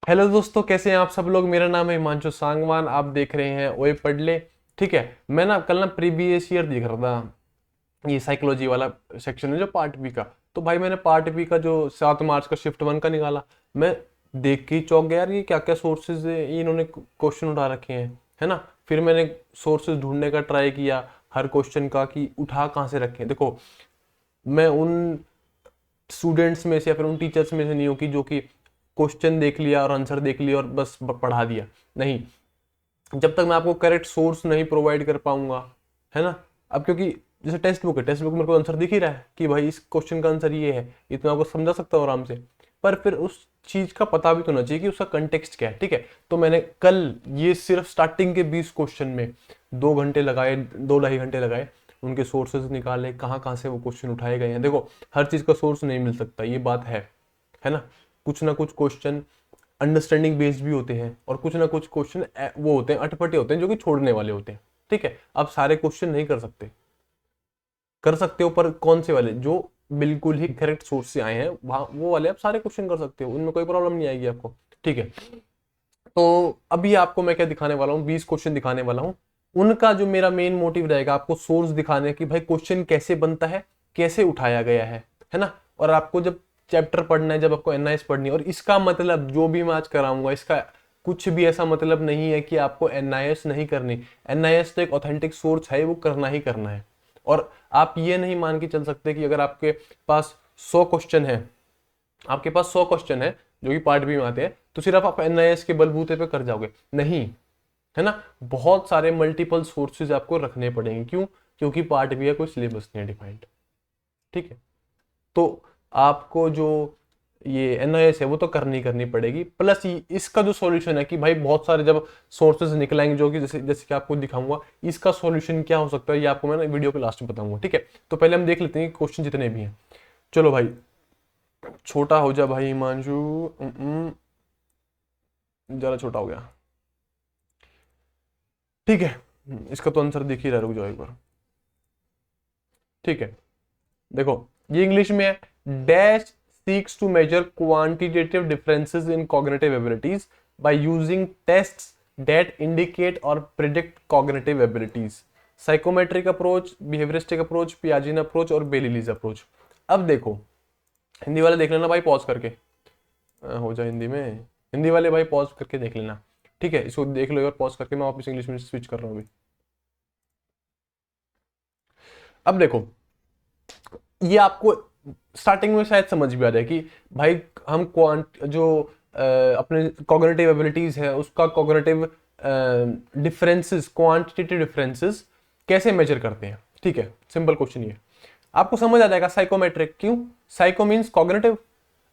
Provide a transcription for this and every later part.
Hello दोस्तों, कैसे हैं आप सब लोग। मेरा नाम है हिमांशु सांगवान। आप देख रहे हैं ओए पढ़ ले। ठीक है। मैं ना कल प्रीवियस ईयर देख रहा था, ये साइकोलॉजी वाला सेक्शन है जो पार्ट बी का। तो भाई मैंने पार्ट बी का जो 7 मार्च का शिफ्ट 1 का निकाला। मैं देख के ही चौंक गया यार, ये क्या क्या सोर्सेज इन्होंने क्वेश्चन उठा रखे हैं, है ना। फिर मैंने सोर्सेज ढूंढने का ट्राई किया हर क्वेश्चन का कि उठा कहाँ से रखे हैं। देखो, मैं उन स्टूडेंट्स में से या फिर उन टीचर्स में से नहीं हूँ कि जो कि क्वेश्चन देख लिया और आंसर देख लिया और बस पढ़ा दिया। नहीं, जब तक मैं आपको करेक्ट सोर्स नहीं प्रोवाइड कर पाऊंगा, है ना। अब क्योंकि जैसे टेक्स्ट बुक है, टेक्स्ट बुक में मेरे को आंसर दिख ही रहा है कि भाई इस क्वेश्चन का आंसर ये है, इतना आपको समझा सकता हूँ आराम से। पर फिर उस चीज का पता भी तो होना चाहिए कि उसका कंटेक्स्ट क्या है। ठीक है। तो मैंने कल ये सिर्फ स्टार्टिंग के 20 क्वेश्चन में 2 घंटे लगाए, 2 ढाई घंटे लगाए, उनके सोर्सेज निकाले, कहाँ कहाँ से वो क्वेश्चन उठाए गए हैं। देखो, हर चीज का सोर्स नहीं मिल सकता, ये बात है ना। कुछ ना कुछ क्वेश्चन अंडरस्टैंडिंग बेस्ड भी होते हैं और कुछ ना कुछ क्वेश्चन वो होते हैं, अटपटे होते हैं, जो कि छोड़ने वाले होते हैं। ठीक है। आप सारे क्वेश्चन नहीं कर सकते, कर सकते हो पर कौन से वाले जो बिल्कुल ही करेक्ट सोर्स से आए हैं वहां, वो वाले आप सारे क्वेश्चन कर सकते हो, उनमें कोई प्रॉब्लम नहीं आएगी आपको। ठीक है। तो अभी आपको मैं क्या दिखाने वाला हूँ, 20 क्वेश्चन दिखाने वाला हूँ। उनका जो मेरा मेन मोटिव रहेगा, आपको सोर्स दिखाने की, भाई क्वेश्चन कैसे बनता है, कैसे उठाया गया है ना। और आपको जब चैप्टर पढ़ना है, जब आपको एनआईएस पढ़नी है, और इसका मतलब जो भी मैं आज कराऊंगा, इसका कुछ भी ऐसा मतलब नहीं है कि आपको एनआईएस नहीं करनी। एनआईएस तो एक ऑथेंटिक सोर्स है, वो करना ही करना है। और आप ये नहीं मान के चल सकते कि अगर आपके पास 100 क्वेश्चन है, आपके पास 100 क्वेश्चन है जो कि पार्ट बी में आते हैं, तो सिर्फ आप एनआईएस के बलबूते पे कर जाओगे, नहीं, है ना। बहुत सारे मल्टीपल सोर्सेज आपको रखने पड़ेंगे। क्यों? क्योंकि पार्ट बी है, कोई सिलेबस नहीं है डिफाइंड। ठीक है। तो आपको जो ये एनआईएस है वो तो करनी करनी पड़ेगी। प्लस इसका जो सॉल्यूशन है कि भाई बहुत सारे जब सोर्सेज निकलेंगे, जो कि जैसे जैसे कि आपको दिखाऊंगा, इसका सॉल्यूशन क्या हो सकता है ये आपको मैं ना वीडियो के लास्ट में बताऊंगा। ठीक है। तो पहले हम देख लेते हैं क्वेश्चन जितने भी हैं। चलो भाई, छोटा हो जा भाई हिमांशु। ज्यादा छोटा हो गया। ठीक है। इसका तो आंसर दिख ही रहा है, रुक जाओ एक बार। ठीक है। देखो, ये इंग्लिश में है। Dash seeks to measure quantitative differences in cognitive abilities by using tests that indicate और predict cognitive abilities. Psychometric approach, behaviouristic approach, Piagetian approach और बेलिलीज अप्रोच। अब देखो, हिंदी वाले देख लेना भाई पॉज करके। हो जाए हिंदी में, हिंदी वाले भाई पॉज करके देख लेना। ठीक है, इसको देख लो और पॉज करके, मैं वापस इंग्लिश में स्विच कर रहा हूँ अभी। अब देखो, ये आपको स्टार्टिंग में शायद समझ भी आ जाए कि भाई हम क्वांट जो अपने कॉग्निटिव एबिलिटीज है, उसका कॉग्निटिव डिफरेंसेस, क्वांटिटेटिव डिफरेंसेस कैसे मेजर करते हैं। ठीक है, सिंपल क्वेश्चन ये आपको समझ आ जाएगा। साइकोमेट्रिक, क्यों? Psycho means cognitive,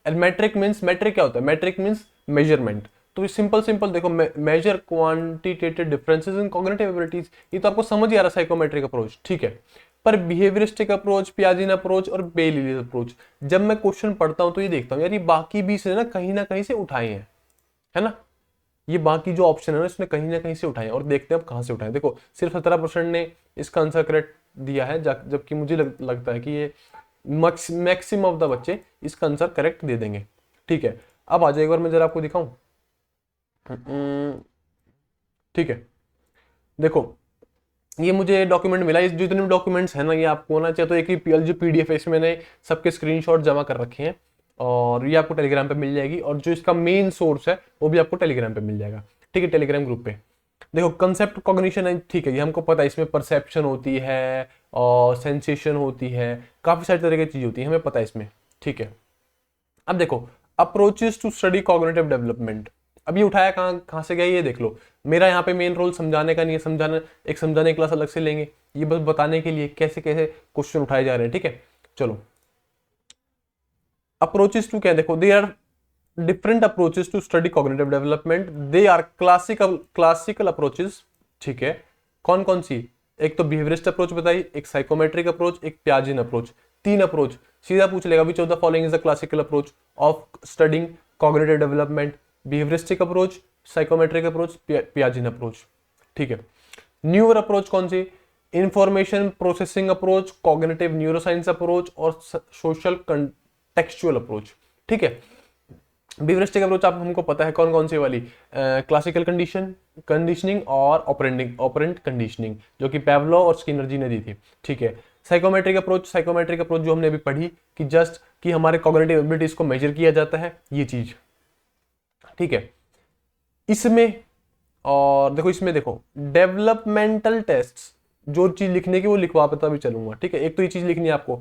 and metric means, metric क्या होता है? Metric means measurement. तो सिंपल सिंपल देखो, measure quantitative differences in cognitive abilities, ये तो आपको समझ ही आ रहा है, साइकोमेट्रिक अप्रोच। ठीक है। पर बिहेवियरिस्टिक अप्रोच, पियाजिन अप्रोच और बेलिलीज अप्रोच, जब मैं क्वेश्चन पढ़ता हूं तो ये देखता हूं यार, ये बाकी भी से ना कहीं से उठाए हैं, है ना। ये बाकी जो ऑप्शन है ना, इसने कहीं ना कहीं से उठाए हैं, और देखते हैं अब कहां से उठाए। देखो, सिर्फ 17% ने इसका आंसर करेक्ट दिया है, जबकि मुझे लगता है कि ये मैक्सिमम ऑफ द बच्चे इसका आंसर करेक्ट दे देंगे। ठीक है। अब आ जाए, एक बार मैं जरा आपको दिखाऊं। ठीक है। देखो, ये मुझे डॉक्यूमेंट मिला, इस जितने भी डॉक्यूमेंट्स है ना, ये आपको ना चाहे तो एक ही पीएल जो पीडीएफ है, इसमें मैंने सबके स्क्रीनशॉट जमा कर रखे हैं, और ये आपको टेलीग्राम पे मिल जाएगी। और जो इसका मेन सोर्स है वो भी आपको टेलीग्राम पे मिल जाएगा। ठीक है, टेलीग्राम ग्रुप पे। देखो, कंसेप्ट कॉग्निशन है, ठीक है, ये हमको पता है, इसमें परसेप्शन होती है और सेंसेशन होती है, काफी सारी तरह की चीज होती है, हमें पता है इसमें। ठीक है। अब देखो, approaches to study cognitive development, अब ये उठाया कहाँ कहाँ से गया ये देख लो। मेरा यहाँ पे मेन रोल समझाने का नहीं है, समझाने की क्लास अलग से लेंगे, ये बस बताने के लिए कैसे कैसे क्वेश्चन उठाए जा रहे हैं। ठीक है। चलो, अप्रोचेस टू क्या, देखो, they are different approaches to study cognitive development, they are classical approaches. ठीक है। कौन कौन सी? एक तो बिहेवियरिस्ट अप्रोच बताई, एक साइकोमेट्रिक अप्रोच, एक पियाजिन अप्रोच। 3 अप्रोच। सीधा पूछ लेगा which of the following is the classical approach of studying cognitive development? Behaviouristic approach, psychometric approach, Piagetian approach. ठीक है। न्यूअर अप्रोच कौन सी? Information processing approach, cognitive neuroscience approach और सोशल कंटेक्चुअल अप्रोच। ठीक है। बिहेवियरिस्टिक अप्रोच आप हमको पता है कौन कौन सी वाली, क्लासिकल कंडीशनिंग और ऑपरेंट कंडीशनिंग, जो कि पैवलोव और स्किनर जी ने दी थी। ठीक है, साइकोमेट्रिक अप्रोच जो हमने अभी पढ़ी कि जस्ट कि हमारे कॉग्निटिव एबिलिटीज को मेजर किया जाता है, ये चीज। ठीक है, इसमें और देखो, इसमें देखो डेवलपमेंटल टेस्ट जो चीज लिखने की वो लिखवा पता भी चलूंगा। ठीक है, एक तो ये चीज लिखनी है आपको,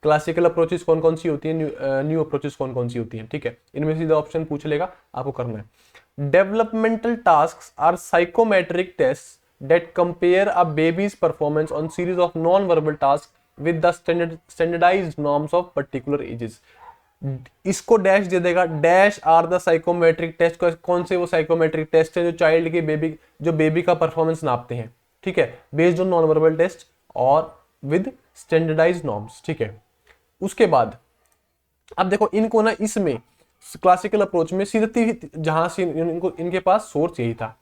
क्लासिकल अप्रोचेस कौन कौन सी होती है, न्यू अप्रोचेस कौन कौन सी होती हैं। ठीक है, इनमें सीधा ऑप्शन पूछ लेगा, आपको करना है। Developmental tasks are psychometric test that compare a baby's performance on series of non-verbal tasks with the standardized norms of particular ages। इसको डैश दे देगा, dash are the psychometric test. कौन से वो साइकोमेट्रिक टेस्ट है जो चाइल्ड के baby का परफॉर्मेंस नापते हैं। ठीक है, based on non verbal test और विद स्टैंडर्डाइज्ड नॉर्म्स। ठीक है, उसके बाद अब देखो इनको ना, इसमें क्लासिकल अप्रोच में सीधे जहां से इनके पास सोर्स यही था।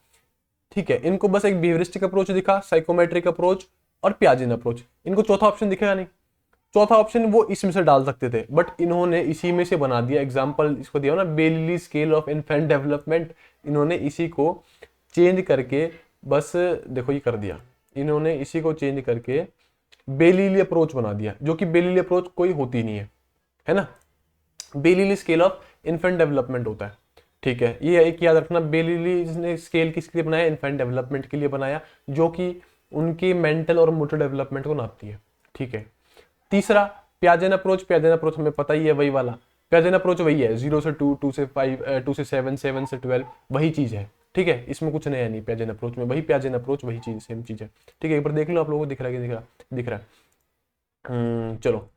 ठीक है, इनको बस एक बिहेवियरिस्टिक अप्रोच दिखा, साइकोमेट्रिक अप्रोच और पियाजेन अप्रोच, इनको चौथा ऑप्शन दिखेगा नहीं। चौथा ऑप्शन वो इसमें से डाल सकते थे, बट इन्होंने इसी में से बना दिया। एग्जांपल इसको दिया ना, बेलिली स्केल ऑफ इन्फेंट डेवलपमेंट, इन्होंने इसी को चेंज करके बस देखो ये कर दिया, इन्होंने इसी को चेंज करके बेलिली अप्रोच बना दिया, जो कि बेलिली अप्रोच कोई होती नहीं है ना। बेलिली स्केल ऑफ इन्फेंट डेवलपमेंट होता है। ठीक है, ये एक याद रखना, बेलिली ने स्केल किसके लिए बनाया, इन्फेंट डेवलपमेंट के लिए बनाया, जो कि उनकी मेंटल और मोटर डेवलपमेंट को नापती है। ठीक है, तीसरा पियाजेन अप्रोच हमें पता ही है, वही वाला पियाजेन अप्रोच वही है, 0 से 2, 2 से 5, 2 से 7, 7 से 12, वही चीज है। ठीक है, इसमें कुछ नया नहीं, पियाजेन अप्रोच में वही पियाजेन अप्रोच वही चीज, सेम चीज है। ठीक है, एक बार देख लो आप लोगों को, दिख रहा है कि दिख रहा है। चलो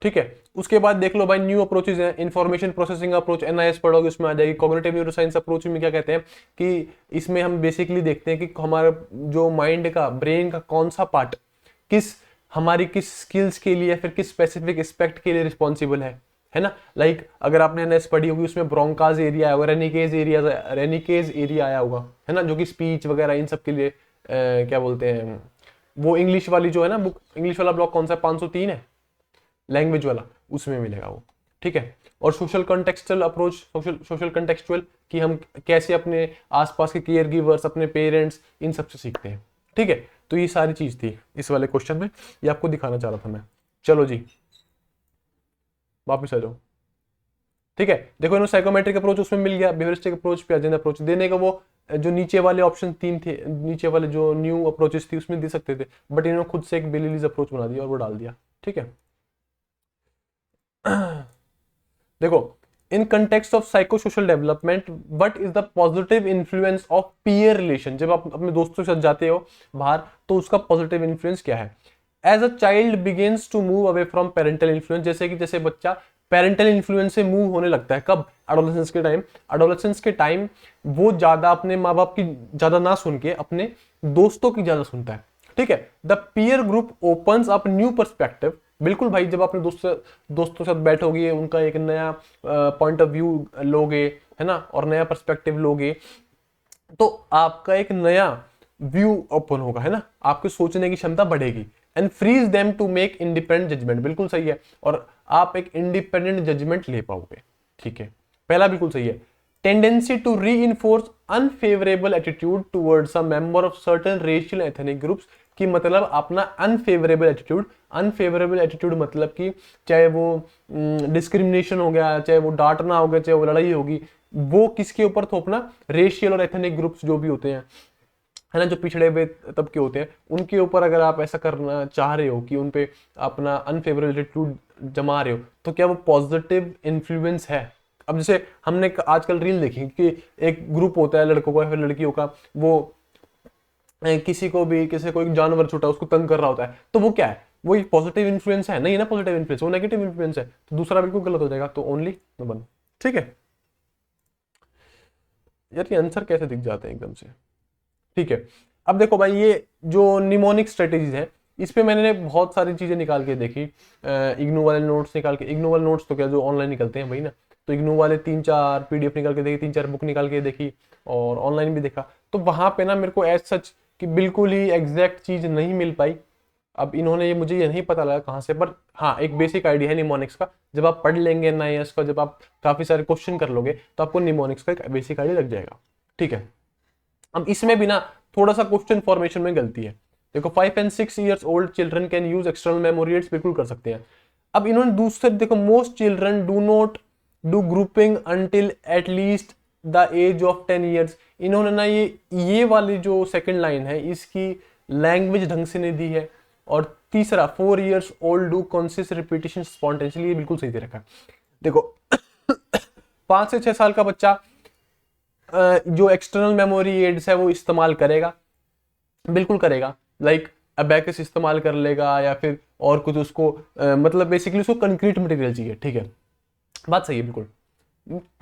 ठीक है, उसके बाद देख लो भाई, न्यू अप्रोचेज हैं। इंफॉर्मेशन प्रोसेसिंग अप्रोच, एनआईएस पढ़ोगे उसमें आ जाएगी। कॉग्निटिव न्यूरोसाइंस अप्रोच में क्या कहते हैं कि इसमें हम बेसिकली देखते हैं कि हमारा जो माइंड का, ब्रेन का कौन सा पार्ट हमारी किस स्किल्स के लिए, फिर किस स्पेसिफिक एस्पेक्ट के लिए रिस्पॉन्सिबल है ना। लाइक अगर आपने एनएस पढ़ी होगी, उसमें ब्रोंकाज एरिया आया होगा, रेनिकेज एरिया आया होगा, है ना, जो कि स्पीच वगैरह इन सब के लिए क्या बोलते हैं, वो इंग्लिश वाली जो है ना बुक, इंग्लिश वाला ब्लॉक कौन सा 503 है, लैंग्वेज वाला, उसमें मिलेगा वो। ठीक है, और social contextual approach, social contextual कि हम कैसे अपने आसपास के केयर गिवर्स, अपने पेरेंट्स, इन सब से सीखते हैं। ठीक है, तो ये सारी चीज थी इस वाले क्वेश्चन में, ये आपको दिखाना चाह रहा था मैं। चलो जी वापस आ जाओ। ठीक है, देखो इन्होंने साइकोमेट्रिक अप्रोच उसमें मिल गया, बिहेवियरिस्टिक अप्रोच, पियाजेन अप्रोच देने का वो जो नीचे वाले ऑप्शन 3 थे, नीचे वाले जो न्यू अप्रोचेस थी उसमें दे सकते थे, बट इन्होंने खुद से एक बेलिलीज अप्रोच बना दिया और वो डाल दिया। ठीक है, देखो, in context of psycho social development what is the positive influence of peer relation. जब आप अपने दोस्तों के साथ जाते हो बाहर, तो उसका पॉजिटिव इन्फ्लुएंस क्या है। As a child begins to move away from parental influence, जैसे बच्चा पेरेंटल इन्फ्लुएंस से मूव होने लगता है, कब, एडोलेसेंस के टाइम वो ज्यादा अपने माँ बाप की ज्यादा ना सुन के अपने दोस्तों की ज्यादा सुनता है। ठीक है, the peer group opens up new perspective. बिल्कुल भाई, जब अपने दोस्तों के साथ बैठोगे, उनका एक नया पॉइंट ऑफ व्यू लोगे, है ना, और नया पर्सपेक्टिव लोगे, तो आपका एक नया व्यू ओपन होगा, है ना, आपके सोचने की क्षमता बढ़ेगी। And frees them to make independent judgement, बिल्कुल सही है, और आप एक इंडिपेंडेंट जजमेंट ले पाओगे। ठीक है, पहला बिल्कुल सही है। Tendency to reinforce unfavourable attitude towards a member of certain racial ethnic groups, कि मतलब अपना अनफेवरेबल एटीट्यूड मतलब कि चाहे वो डिस्क्रिमिनेशन हो गया, चाहे वो डांटना हो गया, चाहे वो लड़ाई होगी, वो किसके ऊपर थोपना, रेशियल और एथनिक ग्रुप्स जो भी होते हैं, है ना, जो पिछड़े हुए तबके होते हैं, उनके ऊपर अगर आप ऐसा करना चाह रहे हो कि उनपे अपना अनफेवरेबल एटीट्यूड जमा रहे हो, तो क्या वो पॉजिटिव इन्फ्लुएंस है। अब जैसे हमने आजकल रील देखी कि एक ग्रुप होता है लड़कों का या फिर लड़कियों का, वो किसी को एक जानवर छूटा उसको तंग कर रहा होता है, तो वो क्या है, वो एक पॉजिटिव इन्फ्लुएंस है नहीं ना, पॉजिटिव इन्फ्लुएंस, वो नेगेटिव इन्फ्लुएंस है, तो दूसरा बिल्कुल गलत हो जाएगा, तो ओनली वन। ठीक है यार, ये आंसर कैसे दिख जाते हैं एकदम से। ठीक है, अब देखो भाई, ये जो निमोनिक स्ट्रेटेजीज है, इस पे मैंने बहुत सारी चीजें निकाल के देखी, इग्नू वाले नोट्स निकाल के, इग्नू वाले नोट्स तो क्या जो ऑनलाइन निकलते हैं भाई ना, तो इग्नू वाले 3-4 पीडीएफ निकाल के देखी, 3-4 बुक निकाल के देखी, और ऑनलाइन भी देखा, तो वहां पे ना मेरे को एज सच कि बिल्कुल ही एग्जैक्ट चीज नहीं मिल पाई अब इन्होंने ये मुझे ये नहीं पता लगा कहाँ से, पर हाँ एक बेसिक आइडिया है निमोनिक्स का। जब आप पढ़ लेंगे NIS का, जब आप काफी सारे क्वेश्चन कर लोगे तो आपको निमोनिक्स का एक बेसिक आइडिया लग जाएगा। ठीक है, अब इसमें भी ना थोड़ा सा क्वेश्चन फॉर्मेशन में गलती है। देखो 5 and 6 years old children can use external memory aids, बिल्कुल कर सकते हैं। अब इन्होंने दूसरे देखो, most children do not do grouping until at least the age of 10 years। इन्होंने ना ये वाली जो सेकंड लाइन है इसकी लैंग्वेज ढंग से नहीं दी है। और तीसरा 4 years old do conscious repetition spontaneously, ये बिल्कुल सही दे रखा है। देखो 5 से 6 साल का बच्चा जो एक्सटर्नल मेमोरी एड्स है वो इस्तेमाल करेगा, बिल्कुल करेगा। लाइक अबैकस इस्तेमाल कर लेगा या फिर और कुछ उसको मतलब बेसिकली उसको कंक्रीट मटेरियल चाहिए। ठीक है, बात सही है बिल्कुल।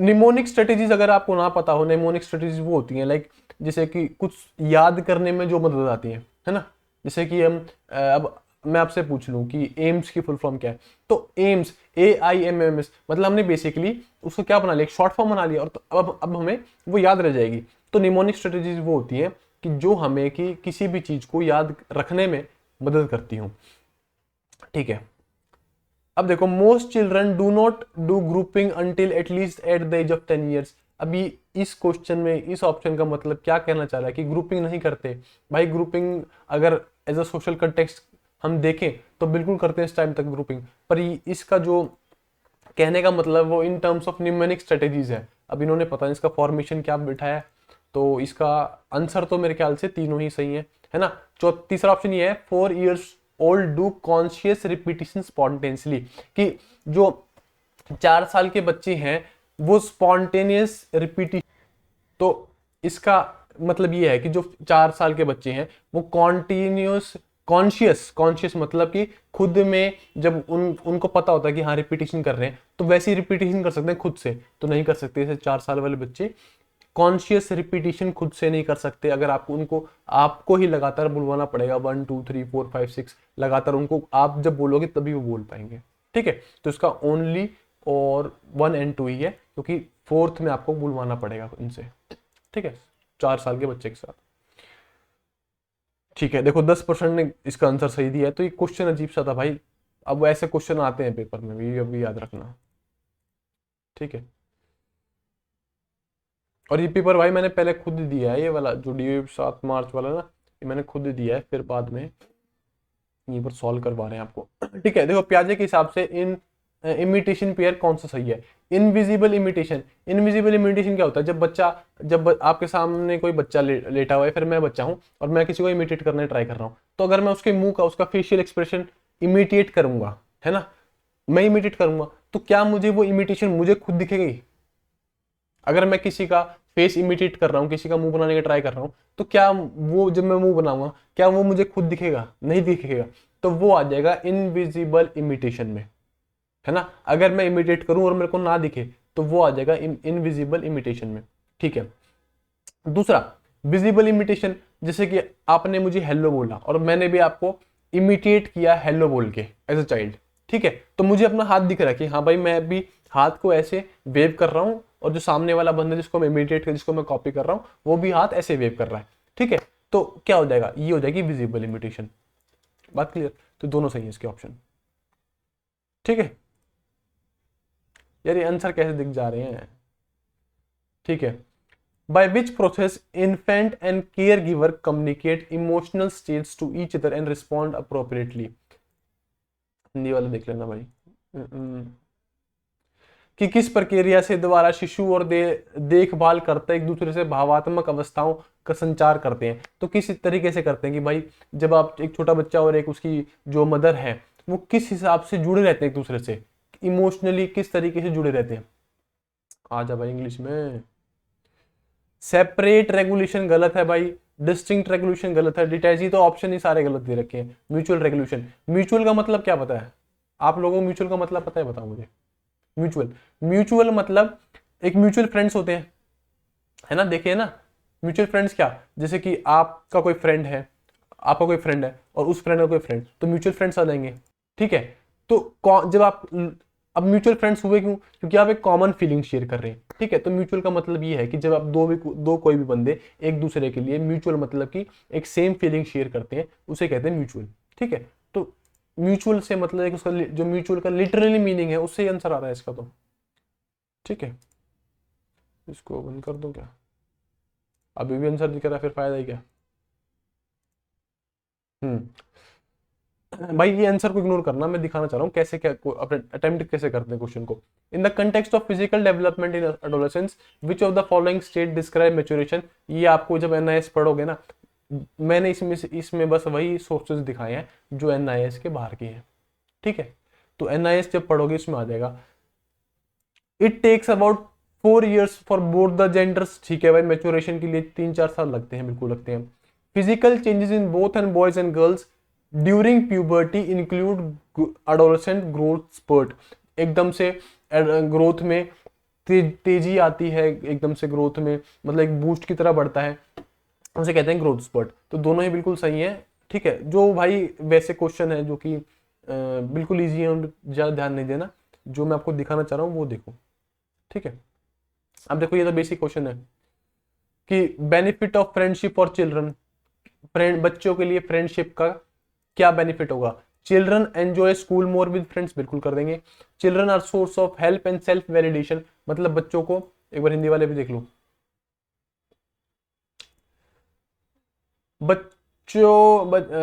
निमोनिक स्ट्रेटेजीज अगर आपको ना पता हो, निमोनिक स्ट्रेटेजीज वो होती हैं लाइक जैसे कि कुछ याद करने में जो मदद आती है ना। जैसे कि हम अब मैं आपसे पूछ लूं कि एम्स की फुल फॉर्म क्या है, तो एम्स AIMS मतलब हमने बेसिकली उसको क्या बना लिया, एक शॉर्ट फॉर्म बना लिया, और तो अब हमें वो याद रह जाएगी। तो निमोनिक स्ट्रेटेजीज वो होती है कि जो हमें कि किसी भी चीज को याद रखने में मदद करती हूँ। ठीक है, अब देखो most children do not do grouping until at least at the age of 10 years। अभी इस क्वेश्चन में इस ऑप्शन का मतलब क्या कहना चाह रहा है कि ग्रुपिंग नहीं करते। भाई ग्रुपिंग अगर एज अ सोशल कंटेक्स्ट हम देखें तो बिल्कुल करते हैं इस टाइम तक ग्रुपिंग, पर इसका जो कहने का मतलब वो in terms of numeric strategies है। अब इन्होंने पता नहीं इसका फॉर्मेशन क्या बिठाया है, तो इसका आंसर तो मेरे ख्याल से तीनों ही सही है ना। तीसरा ऑप्शन ये है 4 years old do conscious repetition spontaneously, कि जो 4 साल के बच्चे हैं वो स्पॉन्टेनियस रिपीटिशन, तो इसका मतलब ये है कि जो 4 साल के बच्चे हैं वो कॉन्टिन्यूस कॉन्शियस मतलब कि खुद में जब उनको पता होता है कि हाँ रिपीटिशन कर रहे हैं तो वैसी रिपीटिशन कर सकते हैं खुद से, तो नहीं कर सकते। जैसे 4 साल वाले बच्चे कॉन्शियस रिपीटिशन खुद से नहीं कर सकते, अगर आपको ही लगातार बुलवाना पड़ेगा 1 2 3 4 5 6 लगातार, उनको आप जब बोलोगे तभी वो बोल पाएंगे। ठीक है, तो इसका ओनली और 1 and 2 ही है, क्योंकि फोर्थ में आपको बुलवाना पड़ेगा इनसे। ठीक है, 4 साल के बच्चे के साथ। ठीक है, देखो 10% ने इसका आंसर सही दिया है। तो ये क्वेश्चन अजीब सा था भाई, अब ऐसे क्वेश्चन आते हैं पेपर में भी, अभी याद रखना। ठीक है, और ये पेपर भाई मैंने पहले खुद दिया है, ये वाला जो DU 7 मार्च वाला ना, ये मैंने खुद दिया है, फिर बाद में ये पर सॉल्व करवा रहे हैं आपको। ठीक है, देखो प्याजे के हिसाब से इन इमिटेशन पेयर कौन सा सही है। इनविजिबल इमिटेशन, इनविजिबल इमिटेशन क्या होता है, जब आपके सामने कोई बच्चा लेटा हुआ है, फिर मैं बच्चा हूं और मैं किसी को इमिटेट करने ट्राई कर रहा हूं, तो अगर मैं उसके मुंह का उसका फेशियल एक्सप्रेशन इमिटेट करूंगा, है ना, मैं इमिटेट करूंगा, तो क्या मुझे वो इमिटेशन मुझे खुद दिखेगी। अगर मैं किसी का फेस इमिटेट कर रहा हूँ, किसी का मुंह बनाने का ट्राई कर रहा हूँ, तो क्या वो जब मैं मुंह बनाऊंगा क्या वो मुझे खुद दिखेगा, नहीं दिखेगा, तो वो आ जाएगा इनविजिबल इमिटेशन में, है ना। अगर मैं इमिटेट करूं और मेरे को ना दिखे तो वो आ जाएगा इनविजिबल इमिटेशन में। ठीक है, दूसरा विजिबल इमिटेशन, जैसे कि आपने मुझे हेलो बोला और मैंने भी आपको इमिटेट किया हेलो बोल के एज अ चाइल्ड। ठीक है, तो मुझे अपना हाथ दिख रहा है कि हाँ भाई मैं भी हाथ को ऐसे वेव कर रहा हूं, और जो सामने वाला बंदा जिसको मैं इमिटेट कर, जिसको मैं कॉपी कर रहा हूं, वो भी हाथ ऐसे वेव कर रहा है। ठीक है, तो क्या हो जाएगा, ये हो जाएगी विजिबल इमिटेशन। बात क्लियर, तो दोनों सही है इसके ऑप्शन। ठीक है यार, ये आंसर कैसे दिख जा रहे हैं। ठीक है, by which process infant and caregiver communicate emotional states to each other and respond appropriately। Hindi वाला देख लेना भाई। कि किस प्रक्रिया से द्वारा शिशु और देखभाल करता एक दूसरे से भावात्मक अवस्थाओं का संचार करते हैं। तो किस तरीके से करते हैं कि भाई जब आप एक छोटा बच्चा और एक उसकी जो मदर है वो किस हिसाब से जुड़े रहते हैं एक दूसरे से, इमोशनली किस तरीके से जुड़े रहते हैं। आ जा भाई इंग्लिश में। सेपरेट रेगुलेशन गलत है भाई, डिस्टिंक्ट रेगुलेशन गलत है, डिटैची, तो ऑप्शन ही सारे गलत दे रखे हैं। म्यूचुअल रेगुलेशन, म्यूचुअल का मतलब क्या पता है आप लोगों को, म्यूचुअल का मतलब पता है, बताओ मुझे। म्यूचुअल मतलब एक म्यूचुअल फ्रेंड्स होते हैं, है ना, देखिए ना म्यूचुअल फ्रेंड्स क्या, जैसे कि आपका कोई फ्रेंड है, आपका कोई फ्रेंड है और उस फ्रेंड का कोई फ्रेंड, तो म्यूचुअल फ्रेंड्स आ जाएंगे। ठीक है, तो जब आप अब म्यूचुअल फ्रेंड्स हुए क्यों, क्योंकि आप एक कॉमन फीलिंग शेयर कर रहे हैं। ठीक है, तो म्यूचुअल का मतलब ये है कि जब आप दो कोई भी बंदे एक दूसरे के लिए म्यूचुअल मतलब कि एक सेम फीलिंग शेयर करते हैं, उसे कहते हैं म्यूचुअल। ठीक है, तो म्यूचुअल से मतलब है कि उसका जो म्यूचुअल का लिटरली मीनिंग है उससे ही आंसर आ रहा है इसका। तो ठीक है, इसको बंद कर दूं क्या? अभी भी आंसर दिख रहा है, फिर फायदा ही क्या? भाई ये आंसर को इग्नोर करना, मैं दिखाना चाह रहा हूँ कैसे क्या अपने अटेम्प्ट कैसे करते हैं क्वेश्चन को। In the context of physical development in adolescence which of the following state describe maturation. ये आपको जब एनआईएस पढ़ोगे ना, मैंने इसमें बस वही सोर्सेज दिखाए हैं जो एनआईएस के बाहर की हैं। ठीक है, तो एनआईएस जब पढ़ोगे इसमें आ जाएगा, it takes about 4 years for both the genders. ठीक है भाई, मैच्योरेशन के लिए 3-4 साल लगते हैं, बिल्कुल लगते हैं। Physical changes in both and boys and girls during puberty include adolescent growth spurt. एकदम से ग्रोथ में तेजी आती है, एकदम से ग्रोथ में मतलब एक बूस्ट की तरह बढ़ता है, उसे कहते हैं ग्रोथ स्पर्ट। तो दोनों ही बिल्कुल सही है। ठीक है, जो भाई वैसे क्वेश्चन है जो कि बिल्कुल ईजी है, ज़्यादा ध्यान नहीं देना, जो मैं आपको दिखाना चाह रहा हूँ वो देखो। ठीक है, अब देखो ये तो बेसिक क्वेश्चन है कि benefit of friendship for children. बच्चों के लिए फ्रेंडशिप का क्या बेनिफिट होगा? Children enjoy school more with friends, बिल्कुल कर देंगे। Children are source of help and self validation, मतलब बच्चों को, एक बार हिंदी वाले भी देख लो,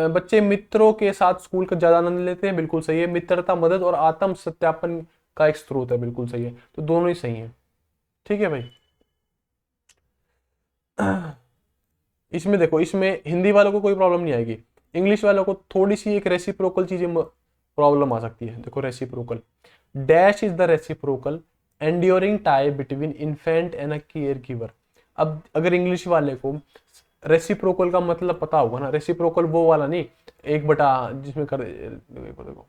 बच्चे मित्रों के साथ स्कूल का ज्यादा आनंद लेते हैं, बिल्कुल सही है। मित्रता, मदद और आत्म सत्यापन का एक स्रोत है, बिल्कुल सही है। तो दोनों ही सही है। ठीक है भाई, इसमें देखो, इसमें हिंदी वालों को कोई प्रॉब्लम नहीं आएगी, इंग्लिश वालों को थोड़ी सी एक रेसिप्रोकल चीजें प्रॉब्लम आ सकती है। देखो reciprocal, dash is the reciprocal enduring tie between infant and a care giver. अब अगर इंग्लिश वाले को रेसिप्रोकल का मतलब पता होगा ना, रेसिप्रोकल वो वाला नहीं, एक बटा जिसमें कर देखो देखो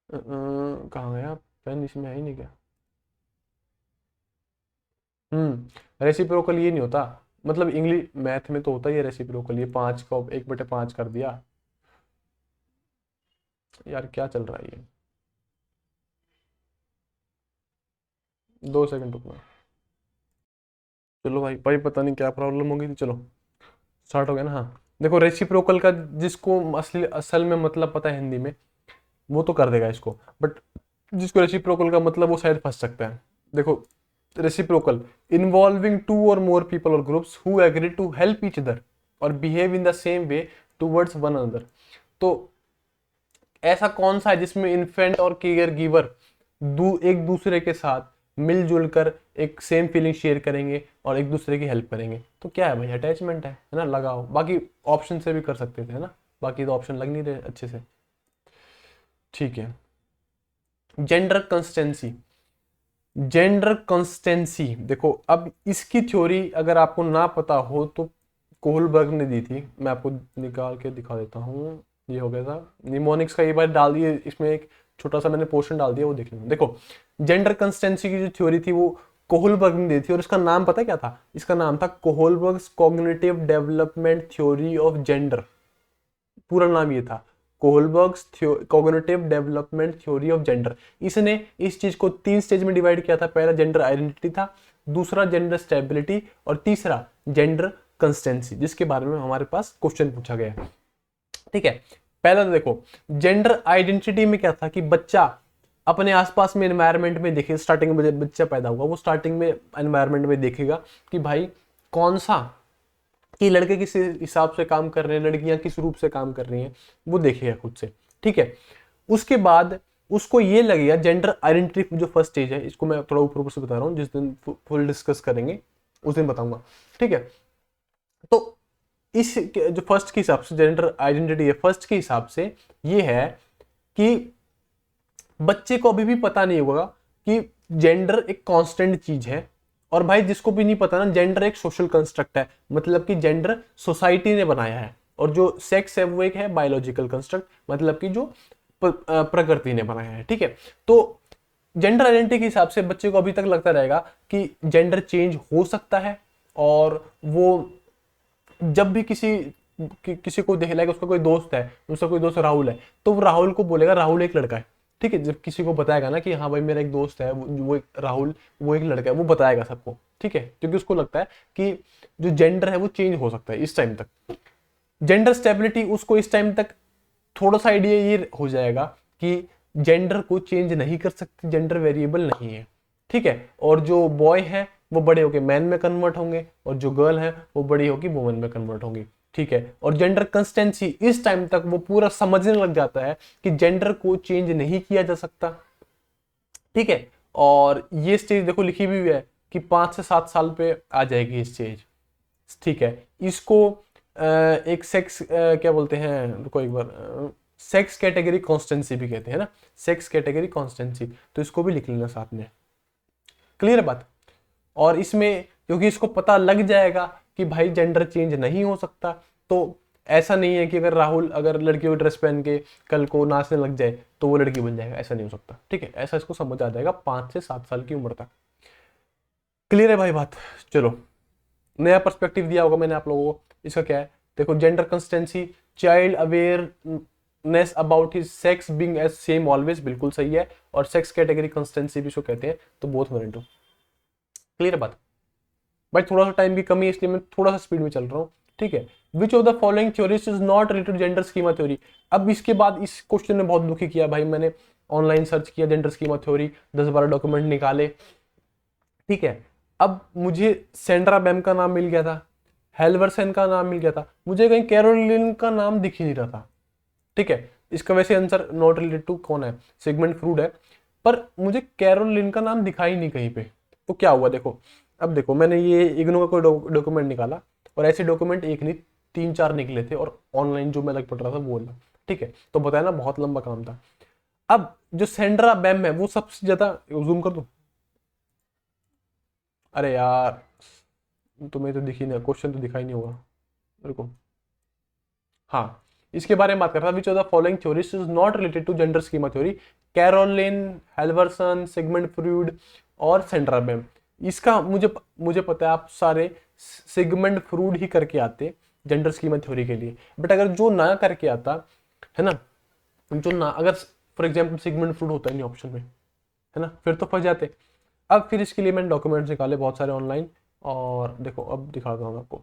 कहाँ गया पेन, इसमें है ही नहीं क्या? रेसिप्रोकल ये नहीं होता, मतलब इंग्लिश मैथ में तो होता ही है रेसिप्रोकल। ये 5 को 1/5 कर दिया, यार क्या चल रहा है ये? 2 सेकंड रुकना। चलो भाई भाई, पता नहीं क्या प्रॉब्लम होगी थी, चलो स्टार्ट हो गया ना। हाँ देखो, रेसिप्रोकल का जिसको असली असल में मतलब पता है हिंदी में, वो तो कर देगा इसको, बट जिसको रेसिप्रोकल का मतलब वो शायद फंस सकता है। देखो, रेसिप्रोकल इन्वॉल्विंग टू और मोर पीपल और groups who agree to help each other और behave in the same way towards one another. तो ऐसा कौन सा है जिसमें इन्फेंट और केयर गिवर एक दूसरे के साथ मिलजुल कर एक सेम फीलिंग शेयर करेंगे और एक दूसरे की हेल्प करेंगे? तो क्या है भाई, अटैचमेंट है ना, लगाओ। बाकी ऑप्शन से भी कर सकते थे, है ना, बाकी तो ऑप्शन लग नहीं रहे अच्छे से। ठीक है, जेंडर कंसिस्टेंसी। जेंडर कंसिस्टेंसी देखो, अब इसकी थ्योरी अगर आपको ना पता हो तो कोहलबर्ग ने दी थी, मैं आपको निकाल के दिखा देता हूँ। ये हो गया था निमोनिक्स का, ये बार डाल दिए इसमें, एक छोटा सा मैंने पोर्शन डाल दिया, वो देख लेना। देखो, जेंडर कंसिस्टेंसी की जो थ्योरी थी वो कोहलबर्ग ने दी थी, और इसका नाम पता है क्या था? इसका नाम था Kohlberg's cognitive development theory of gender. पूरा नाम ये था, Kohlberg's cognitive development theory of gender. इसने इस चीज को 3 स्टेज में डिवाइड किया था। पहला जेंडर आइडेंटिटी था, दूसरा जेंडर स्टेबिलिटी, और तीसरा जेंडर कंसिस्टेंसी, जिसके बारे में हमारे पास क्वेश्चन पूछा गया है। ठीक है, पहला तो देखो, जेंडर आइडेंटिटी में क्या था कि बच्चा अपने आसपास में एनवायरनमेंट में देखे, स्टार्टिंग में बच्चा पैदा हुआ, वो स्टार्टिंग में एनवायरनमेंट में देखेगा कि भाई कौन सा, कि लड़के किस हिसाब से काम कर रहे हैं, लड़कियां किस रूप से काम कर रही हैं, वो देखेगा खुद से। ठीक है, उसके बाद उसको ये लगेगा, जेंडर आइडेंटिटी जो फर्स्ट स्टेज है, इसको मैं थोड़ा ऊपर ऊपर से बता रहा हूँ, जिस दिन फुल डिस्कस करेंगे उस दिन बताऊंगा। ठीक है, तो इस जो फर्स्ट के हिसाब से जेंडर आइडेंटिटी है, फर्स्ट के हिसाब से ये है कि बच्चे को अभी भी पता नहीं होगा कि जेंडर एक कांस्टेंट चीज है। और भाई जिसको भी नहीं पता ना, जेंडर एक सोशल कंस्ट्रक्ट है, मतलब कि जेंडर सोसाइटी ने बनाया है, और जो सेक्स है वो एक है बायोलॉजिकल कंस्ट्रक्ट, मतलब कि जो प्रकृति ने बनाया है। ठीक है, तो जेंडर आइडेंटिटी के हिसाब से बच्चे को अभी तक लगता रहेगा कि जेंडर चेंज हो सकता है, और वो जब भी किसी को देख लेगा, उसका कोई दोस्त है, उसका कोई दोस्त राहुल है, तो वो राहुल को बोलेगा राहुल एक लड़का है। ठीक है, जब किसी को बताएगा ना कि हाँ भाई मेरा एक दोस्त है वो एक राहुल, वो एक लड़का है, वो बताएगा सबको। ठीक है, क्योंकि उसको लगता है कि जो जेंडर है वो चेंज हो सकता है इस टाइम तक। जेंडर स्टेबिलिटी, उसको इस टाइम तक थोड़ा सा आइडिया ये हो जाएगा कि जेंडर को चेंज नहीं कर सकते, जेंडर वेरिएबल नहीं है, ठीक है। और जो बॉय है वो बड़े होके मैन में कन्वर्ट होंगे, और जो गर्ल है वो बड़ी होगी वुमन में कन्वर्ट होंगी, ठीक है। और जेंडर कंसिस्टेंसी, इस टाइम तक वो पूरा समझने लग जाता है कि जेंडर को चेंज नहीं किया जा सकता, ठीक है। और ये स्टेज देखो लिखी भी हुई है कि 5 से 7 साल पे आ जाएगी स्टेज, ठीक है। इसको एक सेक्स क्या बोलते हैं, रुको एक बार, सेक्स कैटेगरी कॉन्स्टेंसी भी कहते हैं ना, सेक्स कैटेगरी कॉन्स्टेंसी, तो इसको भी लिख लेना साथ में, क्लियर बात। और इसमें क्योंकि इसको पता लग जाएगा कि भाई जेंडर चेंज नहीं हो सकता, तो ऐसा नहीं है कि अगर राहुल अगर लड़कियों की ड्रेस पहन के कल को नाचने लग जाए तो वो लड़की बन जाएगा, ऐसा नहीं हो सकता, ठीक है। ऐसा इसको समझ आ जाएगा 5 से 7 साल की उम्र तक, क्लियर है भाई बात। चलो, नया पर्सपेक्टिव दिया होगा मैंने आप लोगों को, इसका क्या है, देखो gender consistency, child awareness about his sex being as same always, बिल्कुल सही है। और सेक्स कैटेगरी कंसिस्टेंसी भी इसको कहते हैं, तो बोथ वन टू, क्लियर बात। भाई थोड़ा सा टाइम की कमी है इसलिए मैं थोड़ा सा स्पीड में चल रहा हूँ, ठीक है। विच of the following theories is not related gender schema theory. अब इसके बाद इस क्वेश्चन ने बहुत दुखी किया भाई, मैंने ऑनलाइन सर्च किया जेंडर स्कीमा थ्योरी, 10-12 डॉक्यूमेंट निकाले, ठीक है। अब मुझे सेंड्रा बैम का नाम मिल गया था, हेल्वर्सन का नाम मिल गया था, मुझे कहीं कैरोलिन का नाम दिख ही नहीं रहा था, ठीक है। इसका वैसे आंसर नॉट रिलेटेड टू कौन है, सिगमंड फ्रूड है, पर मुझे कैरोलिन का नाम दिखाई नहीं कहीं पे, तो क्या हुआ देखो। अब देखो मैंने ये इग्नो का कोई डॉक्यूमेंट निकाला, और ऐसे डॉक्यूमेंट एक नहीं 3-4 निकले थे, और ऑनलाइन जो मैं लग पढ़ रहा था वो था, ठीक है। तो बताया ना बहुत लंबा काम था। अब जो सेंड्रा बैम है वो सबसे ज्यादा, जूम कर दूं, अरे यार तुम्हें तो दिखी नहीं, क्वेश्चन तो दिखाई नहीं होगा मेरे को। हाँ, इसके बारे में बात कर रहा था, which of the following theories is not related to gender schema theory, Carolyn, Halverson, Sigmund Freud और सेंड्रा बैम। इसका मुझे मुझे पता है आप सारे सिगमंड फ्रूड ही करके आते जेंडर स्कीमा थ्योरी के लिए, बट अगर जो ना करके आता है ना, जो ना, अगर फॉर एग्जाम्पल सिगमंड फ्रूड होता है नहीं ऑप्शन में, है ना, फिर तो फंस जाते। अब फिर इसके लिए मैंने डॉक्यूमेंट्स निकाले बहुत सारे ऑनलाइन, और देखो अब दिखाता हूँ आपको।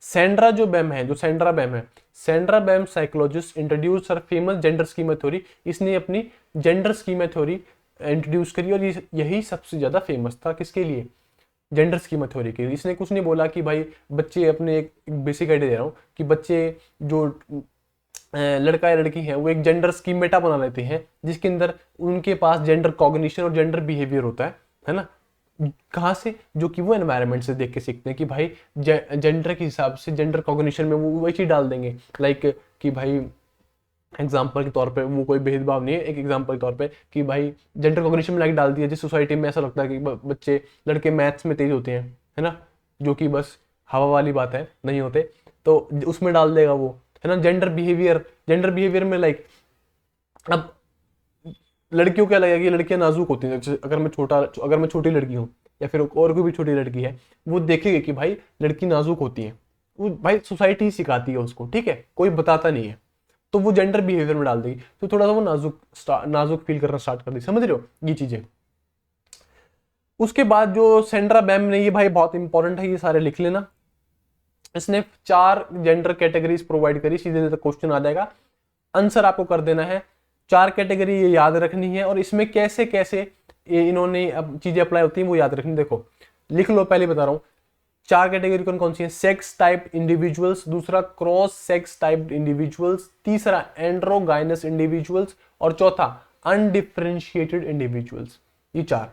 सेंड्रा जो बैम है, जो सेंड्रा बैम है, Sandra Bem psychologist introduce her famous gender schema theory, इसने अपनी जेंडर स्कीमा थ्योरी इंट्रोड्यूस करी, और यही सबसे ज्यादा फेमस था किसके लिए, जेंडर स्कीमा थ्योरी के लिए। इसने कुछ नहीं बोला कि भाई बच्चे, अपने एक बेसिक आइडिया दे रहा हूँ कि बच्चे जो लड़का या लड़की है वो एक जेंडर स्कीमेटा बना लेते हैं, जिसके अंदर उनके पास जेंडर कॉग्निशन और जेंडर बिहेवियर होता है ना। कहाँ से, जो कि वो एनवायरनमेंट से देख के सीखते हैं कि भाई जेंडर के हिसाब से जेंडर कॉग्निशन में वो वही चीज डाल देंगे, लाइक कि भाई एग्जाम्पल के तौर पे, वो कोई भेदभाव नहीं है, एक एग्जाम्पल के तौर पे कि भाई जेंडर कॉग्निशन में लाइक डाल दिया, जिस सोसाइटी में ऐसा लगता है कि बच्चे लड़के मैथ्स में तेज होते हैं, है ना, जो कि बस हवा वाली बात है, नहीं होते, तो उसमें डाल देगा वो, है ना। जेंडर बिहेवियर, जेंडर बिहेवियर में लाइक, अब लड़कियों को क्या लगेगा कि लड़कियां नाजुक होती हैं, जैसे अगर मैं छोटी लड़की हूँ, या फिर और कोई भी छोटी लड़की है, वो देखेगी कि भाई लड़की नाजुक होती है, वो भाई सोसाइटी ही सिखाती है उसको, ठीक है, कोई बताता नहीं है, तो वो जेंडर बिहेवियर में डाल देगी, तो थोड़ा सा वो नाजुक फील करना स्टार्ट कर देगी, समझ रहे हो ये चीजें। उसके बाद जो सेंड्रा बैम ने, ये भाई बहुत इंपॉर्टेंट है, ये सारे लिख लेना, इसने 4 जेंडर कैटेगरीज प्रोवाइड करी, सीधे सीधे क्वेश्चन आ जाएगा, आंसर आपको कर देना है। 4 कैटेगरी ये याद रखनी है, और इसमें कैसे कैसे ये इन्होंने अब चीजें अप्लाई होती हैं वो याद रखनी। देखो लिख लो, पहले बता रहा हूँ 4 कैटेगरी कौन कौन सी है, सेक्स टाइप इंडिविजुअल्स, दूसरा क्रॉस सेक्स टाइप इंडिविजुअल्स, तीसरा एंड्रोगाइनस इंडिविजुअल्स, और चौथा अनडिफरेंशिएटेड इंडिविजुअल्स। ये 4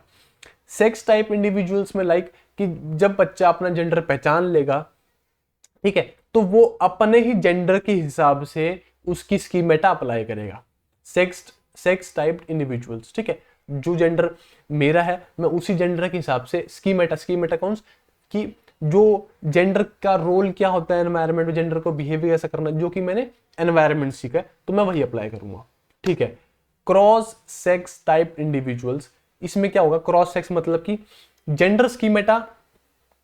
सेक्स टाइप इंडिविजुअल्स में लाइक कि जब बच्चा अपना जेंडर पहचान लेगा, ठीक है, तो वो अपने ही जेंडर के हिसाब से उसकी स्कीमेटा अप्लाई करेगा, सेक्स टाइप इंडिविजुअल्स, ठीक है, जो जेंडर मेरा है मैं उसी जेंडर के हिसाब से स्कीमेटा कौन कि जो जेंडर का रोल क्या होता है एनवायरनमेंट में, जेंडर को बिहेवियर कैसा करना, जो कि मैंने एनवायरनमेंट सीखा है, तो मैं वही अप्लाई करूंगा, ठीक है। क्रॉस सेक्स टाइप इंडिविजुअल्स, इसमें क्या होगा, क्रॉस सेक्स मतलब कि जेंडर स्कीमेटा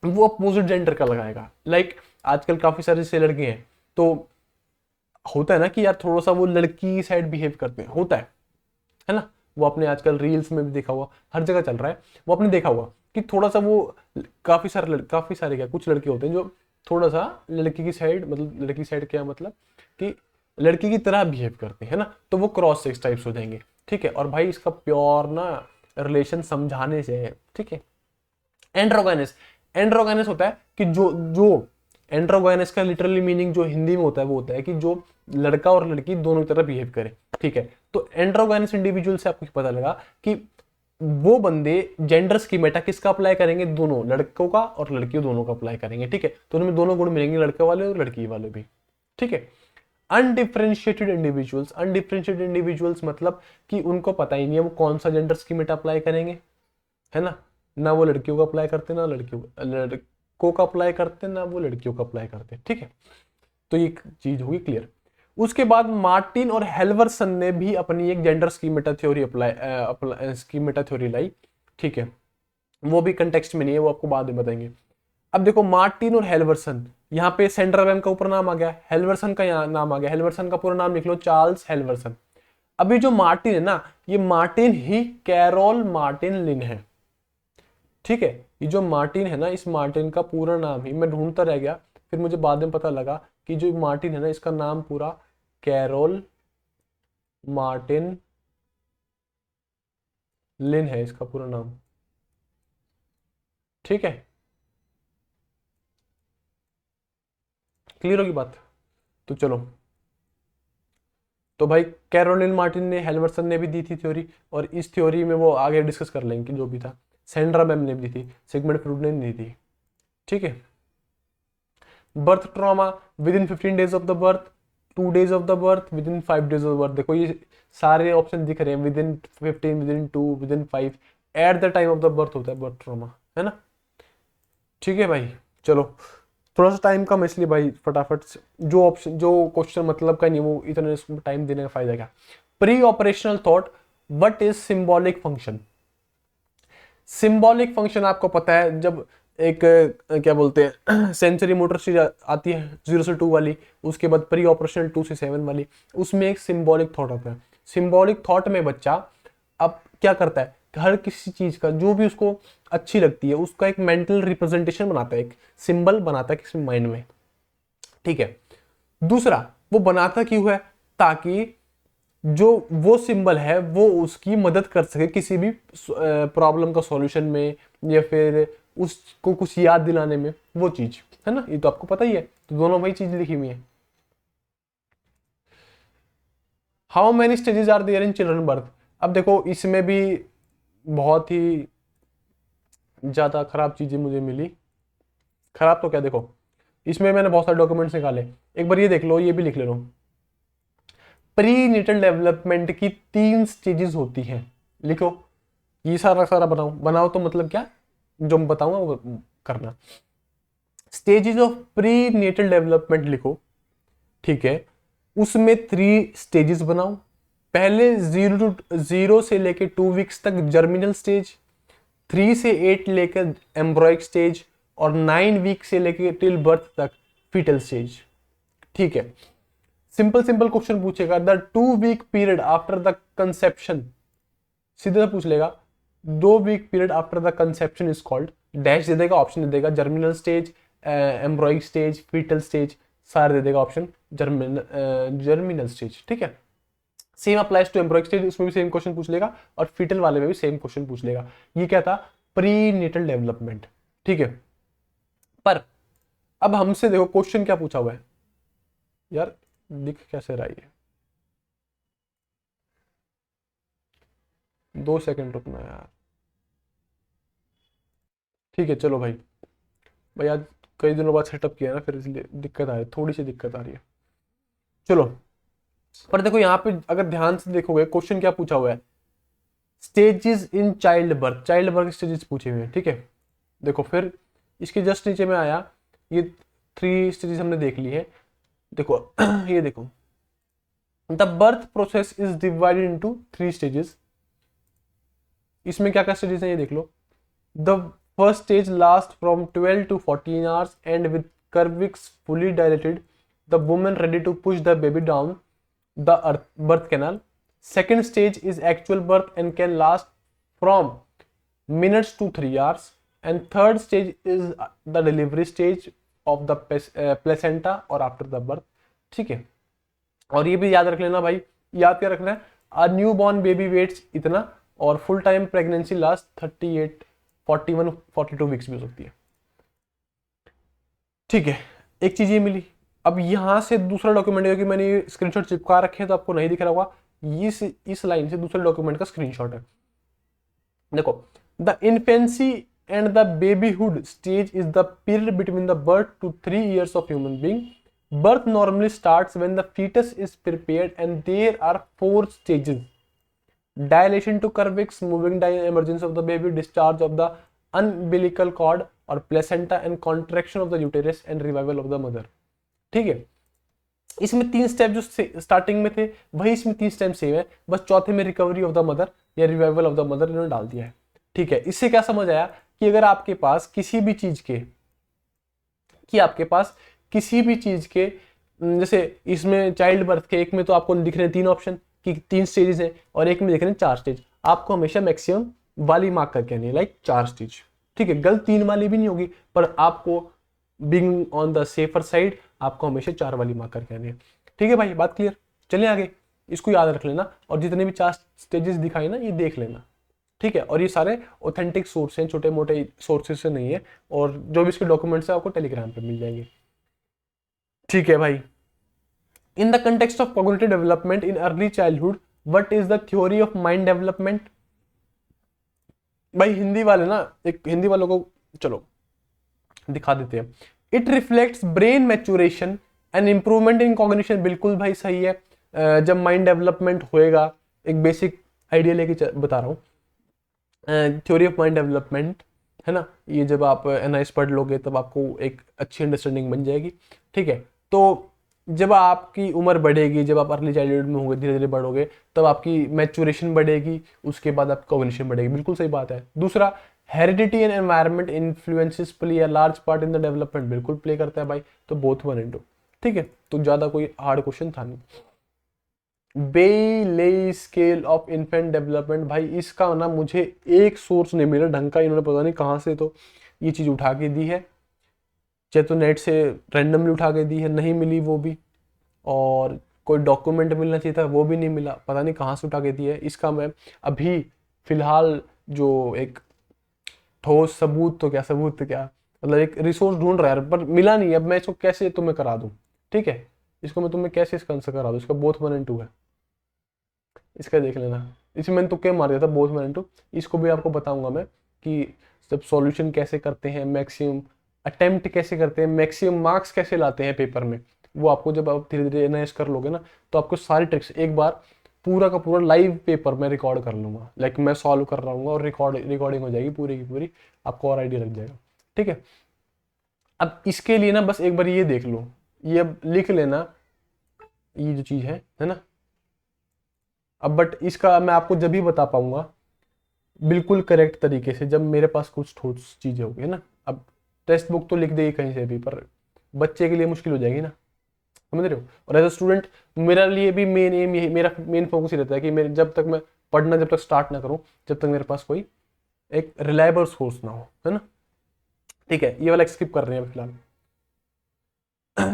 वो अपोजिट जेंडर का लगाएगा, लाइक आजकल काफी सारे से लड़के हैं, तो होता है ना कि यार थोड़ा सा वो लड़की साइड बिहेव करते हैं, होता है ना, वो अपने आजकल रील्स में भी देखा हुआ, हर जगह चल रहा है, वो आपने देखा हुआ कि थोड़ा सा वो काफी सारे क्या कुछ लड़के होते हैं जो थोड़ा सा लड़की की साइड, मतलब लड़की साइड क्या मतलब कि लड़की की तरह बिहेव करते हैं ना, तो वो क्रॉस सेक्स टाइप्स हो जाएंगे। ठीक है, और भाई इसका प्योर ना रिलेशन समझाने से है। ठीक है, एंड्रोगाइनस, एंड्रोगाइनस होता है कि जो जो एंड्रोगाइनस का लिटरली मीनिंग जो हिंदी में होता है वो होता है कि जो लड़का और लड़की दोनों की तरह बिहेव करे। ठीक है, तो एंड्रोगाइनस इंडिविजुअल से आपको पता लगा कि वो बंदे जेंडर स्कीमेटा किसका अप्लाई करेंगे, दोनों लड़कों का और लड़कियों दोनों का अप्लाई करेंगे। ठीक है, तो उनमें दोनों गुण मिलेंगे, लड़के वाले और लड़की वाले भी। ठीक है, अनडिफरेंशिएटेड इंडिविजुअल्स, अनडिफरेंशिएटेड इंडिविजुअल्स मतलब कि उनको पता ही नहीं है वो कौन सा जेंडर स्कीमेटा अप्लाई करेंगे, है ना वो लड़कियों को अप्लाई करते ना लड़कों का अप्लाई करते ना वो लड़कियों का अप्लाई करते। ठीक है, तो ये चीज होगी क्लियर। उसके बाद मार्टिन और हेल्वरसन ने भी अपनी एक जेंडर स्कीमेटा थ्योरी स्कीमेटा थ्योरी लाई। ठीक है, वो भी कंटेक्स्ट में नहीं है, वो आपको बाद में बताएंगे। अब देखो मार्टिन और हेल्वरसन, यहाँ पे सेंड्रा वेम का ऊपर नाम आ गया, हेल्वरसन का यहाँ नाम आ गया। हेल्वरसन का पूरा नाम लिख लो, चार्ल्स हेल्वरसन। अभी जो मार्टिन है ना, ये मार्टिन ही कैरोल मार्टिन लिन है। ठीक है, ये जो मार्टिन है ना, इस मार्टिन का पूरा नाम ही मैं ढूंढता रह गया, फिर मुझे बाद में पता लगा कि जो मार्टिन है ना, इसका नाम पूरा कैरोल मार्टिन लिन है, इसका पूरा नाम। ठीक है, क्लियर होगी बात? तो चलो, तो भाई कैरोलिन मार्टिन ने, हेल्वरसन ने भी दी थी थ्योरी, और इस थ्योरी में वो आगे डिस्कस कर लेंगे कि जो भी था। सेंड्रा मैम ने भी दी थी, सिगमंड फ्रूड ने नहीं दी थी। ठीक है, birth trauma with in 15 days of the birth, 2 days of the birth, with in 5 days of the birth. देखो ये सारे ऑप्शन दिख रहे हैं, with in 15, with in 2, with in 5, at the time of the birth होता है birth trauma, है ना। ठीक है भाई, चलो थोड़ा सा टाइम कम है इसलिए भाई फटाफट जो ऑप्शन जो क्वेश्चन मतलब का नहीं वो इतने टाइम देने का फायदा क्या। Pre operational thought, what is symbolic function. Symbolic function आपको पता है, जब एक क्या बोलते हैं सेंसरी मोटर चीज आती है 0 से 2 वाली, उसके बाद प्री ऑपरेशनल 2 से 7 वाली, उसमें एक सिंबॉलिक थॉट आता है। सिंबॉलिक थॉट में बच्चा अब क्या करता है, हर किसी चीज का जो भी उसको अच्छी लगती है उसका एक मेंटल रिप्रेजेंटेशन बनाता है, एक सिंबल बनाता है किसी माइंड में। ठीक है, दूसरा वो बनाता क्यों है, ताकि जो वो सिंबल है वो उसकी मदद कर सके किसी भी प्रॉब्लम का सॉल्यूशन में, या फिर उसको कुछ याद दिलाने में, वो चीज है ना। ये तो आपको पता ही है, तो दोनों भाई चीज लिखी हुई है। How many stages are there in children birth. अब देखो इसमें भी बहुत ही ज्यादा खराब चीजें मुझे मिली। खराब तो क्या, देखो इसमें मैंने बहुत सारे डॉक्यूमेंट्स निकाले, एक बार ये देख लो, ये भी लिख ले लो। प्री नेटल डेवलपमेंट की 3 स्टेजेस होती हैं, लिखो। ये सारा सारा बनाओ, बनाओ तो मतलब क्या, जो मैं बताऊंगा वो करना। Stages of pre natal development लिखो। ठीक है, उसमें 3 स्टेजेस बनाओ। पहले 0 से लेके 2 वीक्स तक जर्मिनल स्टेज, 3 से 8 लेकर एम्ब्रॉइक स्टेज, और 9 वीक से लेकर टिल बर्थ तक फीटल स्टेज। ठीक है, सिंपल सिंपल क्वेश्चन पूछेगा, the 2 week period after the conception, सीधा पूछ लेगा 2 week period after the conception is called dash, दे देगा ऑप्शन, दे देगा germinal stage, embryonic stage, foetal stage, सारे दे देगा ऑप्शन, जर्मिनल स्टेज। ठीक है, same applies to embryonic stage, उसमें भी सेम क्वेश्चन पूछ लेगा, और फीटल वाले में भी सेम क्वेश्चन पूछ लेगा। ये क्या था, प्री नेटल डेवलपमेंट। ठीक है, पर अब हमसे देखो क्वेश्चन क्या पूछा हुआ है यार, दिख कैसे रहा है, 2 सेकंड रुकना यार। ठीक है चलो भाई, भाई आज कई दिनों बाद सेटअप किया ना, फिर इसलिए दिक्कत आ रही है, थोड़ी सी दिक्कत आ रही है। चलो, पर देखो यहाँ पे अगर ध्यान से देखोगे क्वेश्चन क्या पूछा हुआ है, stages in child birth stages पूछे हुए हैं। ठीक है, देखो फिर इसके जस्ट नीचे में आया, ये 3 स्टेजेस हमने देख ली है। देखो ये देखो, the birth process is divided into 3 stages. इसमें क्या क्या स्टेजेस हैं ये देख लो। The first stage lasts from 12 to 14 hours and with cervix fully dilated, the woman ready to push the baby down the birth canal. Second stage is actual birth and can last from minutes to 3 hours. And third stage is the delivery stage of the placenta और after the birth. ठीक है, और ये भी याद रख लेना भाई, याद क्या रखना है, a new born baby weights इतना, और full time pregnancy last 38 41 42 weeks भी हो सकती है। ठीक है, एक चीज ये मिली। अब यहां से दूसरा डॉक्यूमेंट, क्योंकि मैंने स्क्रीनशॉट चिपका रखे हैं तो आपको नहीं दिख रहा होगा, इस लाइन से दूसरे डॉक्यूमेंट का स्क्रीनशॉट है। देखो, the infancy and the babyhood stage is the period between the birth to 3 years of human being. Birth normally starts when the fetus is prepared and there are 4 stages: dilation to cervix, moving down, emergence of the baby, discharge of the umbilical cord or placenta and contraction of the uterus and revival of the mother. ठीक है, इसमें 3 step जो starting में थे वही इसमें 3 step same है, बस चौथे में रिकवरी ऑफ द मदर या रिवाइवल ऑफ द मदर इन्होंने डाल दिया है। ठीक है, इससे क्या समझ आया कि अगर आपके पास किसी भी चीज के जैसे इसमें चाइल्ड बर्थ के एक में तो आपको दिख रहे हैं 3 ऑप्शन कि 3 स्टेजेस हैं, और एक में दिख रहे हैं 4 स्टेज, आपको हमेशा मैक्सिमम वाली मार्क करके आनी है, लाइक 4 स्टेज। ठीक है, गलत 3 वाली भी नहीं होगी, पर आपको being on the safer side आपको हमेशा 4 वाली मार्क करके आनी है। ठीक है भाई, बात क्लियर। चलिए आगे, इसको याद रख लेना, और जितने भी 4 स्टेजेस दिखाई ना ये देख लेना। ठीक है, और ये सारे ऑथेंटिक सोर्स हैं, छोटे मोटे सोर्सेज से नहीं है, और जो भी इसके डॉक्यूमेंट्स है आपको टेलीग्राम पे मिल जाएंगे। ठीक है भाई, in the context of cognitive development in early childhood, what is the theory of mind development. भाई हिंदी वाले ना, एक हिंदी वालों को चलो दिखा देते हैं। It reflects brain maturation and improvement in cognition. बिल्कुल भाई सही है, जब माइंड डेवलपमेंट होएगा, एक बेसिक आइडिया लेके बता रहा हूँ, थ्योरी ऑफ माइंड डेवलपमेंट है ना, ये जब आप एनालिस पढ़ लोगे तब आपको एक अच्छी अंडरस्टैंडिंग बन जाएगी। ठीक है, तो जब आपकी उम्र बढ़ेगी, जब आप अर्ली चाइल्डहुड में होंगे, धीरे धीरे बढ़ोगे, तब आपकी मैच्योरेशन बढ़ेगी, उसके बाद आपकी कॉग्निशन बढ़ेगी। बिल्कुल सही बात है। दूसरा, heredity and environment influences play a large part in the development. बिल्कुल प्ले करता है भाई, तो बोथ 1 and 2। ठीक है, तो ज्यादा कोई हार्ड क्वेश्चन था नहीं। बेले स्केल ऑफ इन्फेंट डेवलपमेंट, भाई इसका ना मुझे एक सोर्स नहीं मिला ढंग का, इन्होंने पता नहीं कहाँ से तो ये चीज उठा के दी है, चाहे तो नेट से रैंडमली उठा के दी है, नहीं मिली वो भी, और कोई डॉक्यूमेंट मिलना चाहिए था वो भी नहीं मिला, पता नहीं कहाँ से उठा के दी है। इसका मैं अभी फिलहाल जो एक ठोस सबूत, तो क्या सबूत, तो क्या मतलब एक रिसोर्स ढूंढ रहा है, पर मिला नहीं। अब मैं इसको कैसे तुम्हें करा दूं। ठीक है, इसको मैं तुम्हें कैसे इसका आंसर करा दूं, इसका बोथ 1 and 2 है, इसका देख लेना। इसमें मैंने तुक्के मार दिया था, बोथ 1 and 2। इसको भी आपको बताऊंगा मैं कि जब सॉल्यूशन कैसे करते हैं, मैक्सिमम अटेम्प्ट कैसे करते हैं, मैक्सिमम मार्क्स कैसे लाते हैं पेपर में, वो आपको जब आप धीरे धीरे एनालाइज कर लोगे ना, तो आपको सारी ट्रिक्स एक बार पूरा का पूरा लाइव पेपर में रिकॉर्ड कर लूंगा, लाइक मैं सॉल्व कर रहा हूँ और रिकॉर्डिंग हो जाएगी पूरी की पूरी, आपको और आइडिया लग जाएगा। ठीक है, अब इसके लिए ना बस एक बार ये देख लो, ये अब लिख लेना, ये जो चीज है ना। अब बट इसका मैं आपको जब भी बता पाऊंगा बिल्कुल करेक्ट तरीके से, जब मेरे पास कुछ ठोस चीजें होगी, है ना। अब टेक्स्ट बुक तो लिख देगी कहीं से भी, पर बच्चे के लिए मुश्किल हो जाएगी ना, समझ रहे हो। और एज अ स्टूडेंट मेरा लिए भी मेन एम यही, मेरा मेन फोकस ही रहता है कि मेरे जब तक मैं पढ़ना जब तक स्टार्ट ना करूं, जब तक मेरे पास कोई एक रिलायबल सोर्स ना हो, है ना। ठीक है, ये वाला स्किप कर रहे हैं फिलहाल।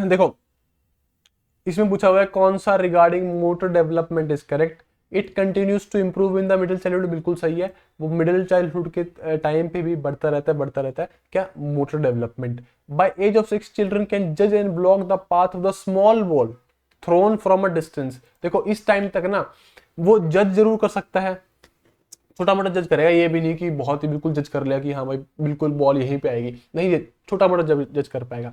देखो, इसमें पूछा हुआ है कौन सा regarding motor development is correct. It continues to improve in the middle childhood. बिल्कुल सही है, वो मिडिल चाइल्डहुड के टाइम पे भी बढ़ता रहता है क्या, motor development. By age of 6 children can जज and block the path of the small ball thrown from a distance. देखो इस टाइम तक ना वो जज जरूर कर सकता है, छोटा मोटा जज करेगा, ये भी नहीं कि बहुत ही बिल्कुल जज कर लिया कि हाँ भाई बिल्कुल बॉल यहीं पे आएगी, नहीं, ये छोटा मोटा जज कर पाएगा।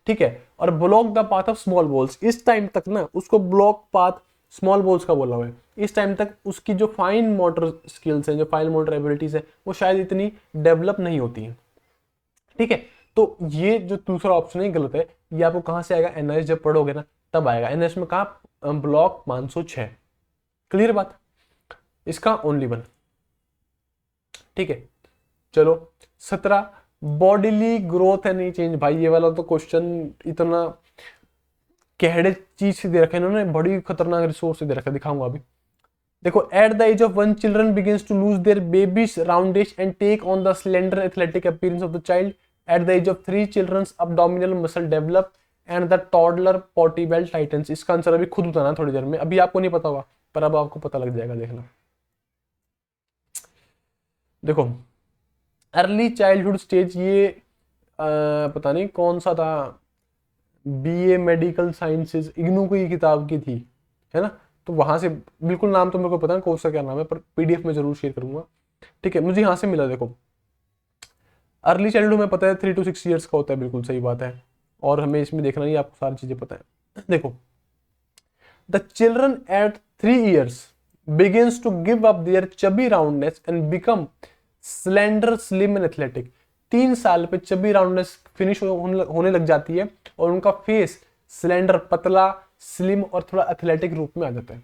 ठीक है, और block the path of small balls, इस टाइम तक ना उसको ब्लॉक पाथ स्मॉल बॉल्स का बोला हुआ है। इस टाइम तक उसकी जो फाइन मोटर स्किल्स हैं, जो फाइन मोटर एबिलिटीज है, वो शायद इतनी डेवलप नहीं होती हैं। ठीक है, तो ये जो दूसरा ऑप्शन है गलत है। ये आपको कहां से आएगा, एनएस जब पढ़ोगे ना तब आएगा। एनएस में कहा ब्लॉक 506। क्लियर बात, इसका ओनली 1। ठीक है, चलो 17 बॉडीली ग्रोथ एंड चेंज। भाई ये वाला तो क्वेश्चन इतना कहड़े चीज से दे रखा है इन्होंने, बड़ी खतरनाक रिसोर्स से दे रखा है, दिखाऊंगा अभी। देखो, at the age of 1 children begins to lose their babies roundish and take on the slender athletic appearance of the child. At the age of 3 childrens abdominal muscle develop and the toddler potty belly tightens. इसका answer अभी खुद बताना थोड़ी देर में, अभी आपको नहीं पता होगा पर अब आपको पता लग जाएगा, देखना। देखो, अर्ली चाइल्डहुड स्टेज, ये पता नहीं कौन सा था, बीए मेडिकल साइंसेज, इग्नू की किताब की थी, है ना। तो वहां से बिल्कुल नाम तो मेरे को पता नहीं कौन सा क्या नाम है, पर पीडीएफ में जरूर शेयर करूंगा, ठीक है। मुझे यहाँ से मिला। देखो, अर्ली चाइल्डहुड में पता है 3 to 6 ईयर्स का होता है, बिल्कुल सही बात है, और हमें इसमें देखना नहीं, आपको सारी चीजें पता है। देखो, the children eight 3 years begins to give up their chubby roundness and become slender, slim and athletic। 3 साल पे चबी राउंडनेस फिनिश होने लग जाती है और उनका फेस स्लेंडर, पतला, स्लिम और थोड़ा एथलेटिक रूप में आ जाता है,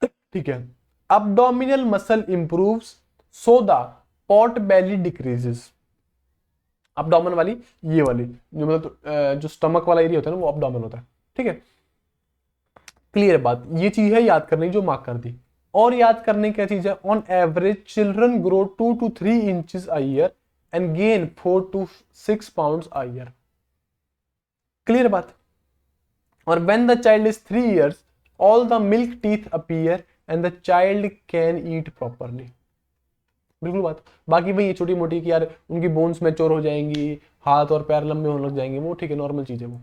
ठीक है। abdominal muscle improves so the pot belly decreases। abdomen वाली, ये वाली जो मतलब जो स्टमक वाला एरिया होता है ना, वो abdomen होता है, ठीक है। क्लियर बात, ये चीज है याद करने जो मार्क कर दी। और याद करने क्या चीज है, on average children grow 2 to 3 inches a year and gain 4 to 6 pounds a year। Clear बात। और when the child is 3 years all the milk teeth appear and the child can eat properly। बिल्कुल बात। बाकी वही छोटी मोटी कि यार उनकी बोन्स मैच्योर हो जाएंगी, हाथ और पैर लंबे होने लग जाएंगे, वो ठीक है, नॉर्मल चीज है वो।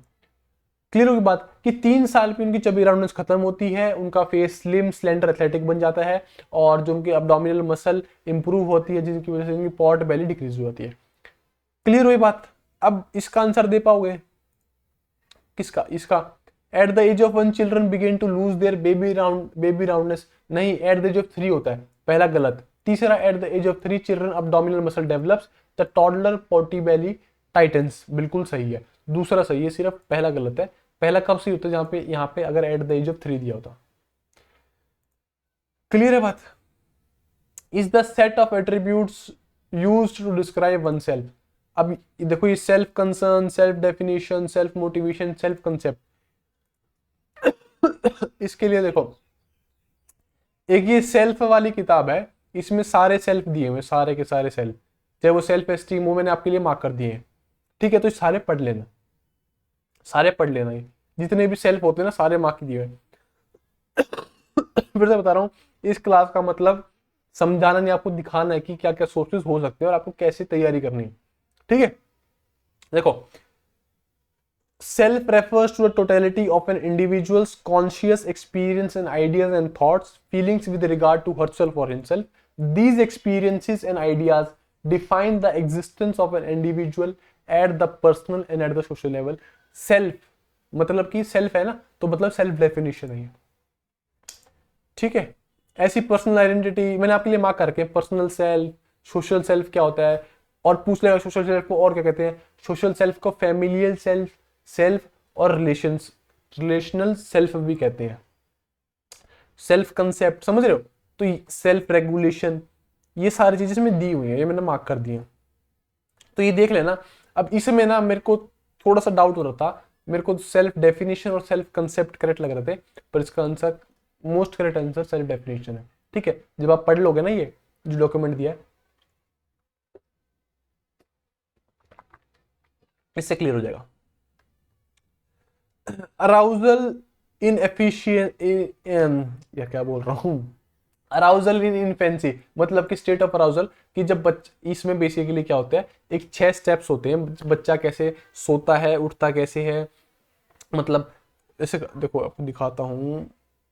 क्लियर होगी बात कि 3 साल पे उनकी चबी राउंडनेस खत्म होती है, उनका फेस स्लिम, स्लेंडर, एथलेटिक बन जाता है, और जो उनकी अब्डोमिनल मसल इंप्रूव होती है, जिसकी वजह से उनकी पॉट बेली डिक्रीज हो जाती है। क्लियर हुई बात। अब इसका आंसर दे पाओगे किसका, इसका। At the age of 1 children begin to lose their baby roundness, नहीं, एट द एज ऑफ 3 होता है, पहला गलत। तीसरा, at the age of 3 children abdominal muscle develops the toddler potty belly tightens, बिल्कुल सही है। दूसरा सही है, सिर्फ पहला गलत है। पहला कब सही होता है, जहां पे यहाँ पे अगर एट द एज ऑफ 3 दिया होता। क्लियर है बात। Is the set of attributes used to describe oneself. अब देखो, ये self concern, self definition, self motivation, self concept, इसके लिए देखो, एक ये सेल्फ वाली किताब है, इसमें सारे सेल्फ दिए हुए, सारे के सारे सेल्फ, चाहे वो सेल्फ एस्टीम वो मैंने आपके लिए मार्क कर दिए हैं, ठीक है। तो सारे पढ़ लेना, सारे पढ़ लेना, ये जितने भी सेल्फ होते हैं ना, सारे मार्क दिए हुए। फिर से बता रहा हूँ, इस क्लास का मतलब समझाना नहीं, आपको दिखाना है कि क्या क्या सोर्सेज हो सकते हैं और आपको कैसे तैयारी करनी है, ठीक है। देखो, self refers to the totality of an individual's conscious experience and ideas and thoughts, feelings with regard to herself or himself। These experiences and ideas define the existence of an individual at the personal and at the social level। Self मतलब कि self है ना, तो मतलब self definition है, ठीक है। ऐसी पर्सनल आइडेंटिटी मैंने आपके लिए मार्क करके, पर्सनल सेल्फ, सोशल सेल्फ क्या होता है, और पूछ लेगा सोशल सेल्फ को और क्या कहते हैं। सोशल सेल्फ को फैमिलियल सेल्फ, सेल्फ और रिलेशनल सेल्फ भी कहते हैं। सेल्फ कंसेप्ट समझ रहे हो, तो सेल्फ रेगुलेशन, ये सारी चीजें इसमें दी हुई है, ये मैंने मार्क कर दी है, तो ये देख लेना। अब इसमें ना मेरे को थोड़ा सा डाउट हो रहा था, मेरे को सेल्फ डेफिनेशन और सेल्फ कंसेप्ट करेक्ट लग रहे थे, पर इसका answer, most correct answer self definition है, ठीक है। जब आप पढ़ लोगे ना ये जो डॉक्यूमेंट दिया है, इससे क्लियर हो जाएगा। अराउजल इन एफिशिएंट, या क्या बोल रहा हूं, अराउजल इन इन्फेंसी मतलब कि स्टेट ऑफ अराउजल, कि जब इसमें बेसिकली क्या होता है, एक 6 स्टेप्स होते हैं, बच्चा कैसे सोता है, उठता कैसे है, मतलब ऐसे देखो आपको दिखाता हूं।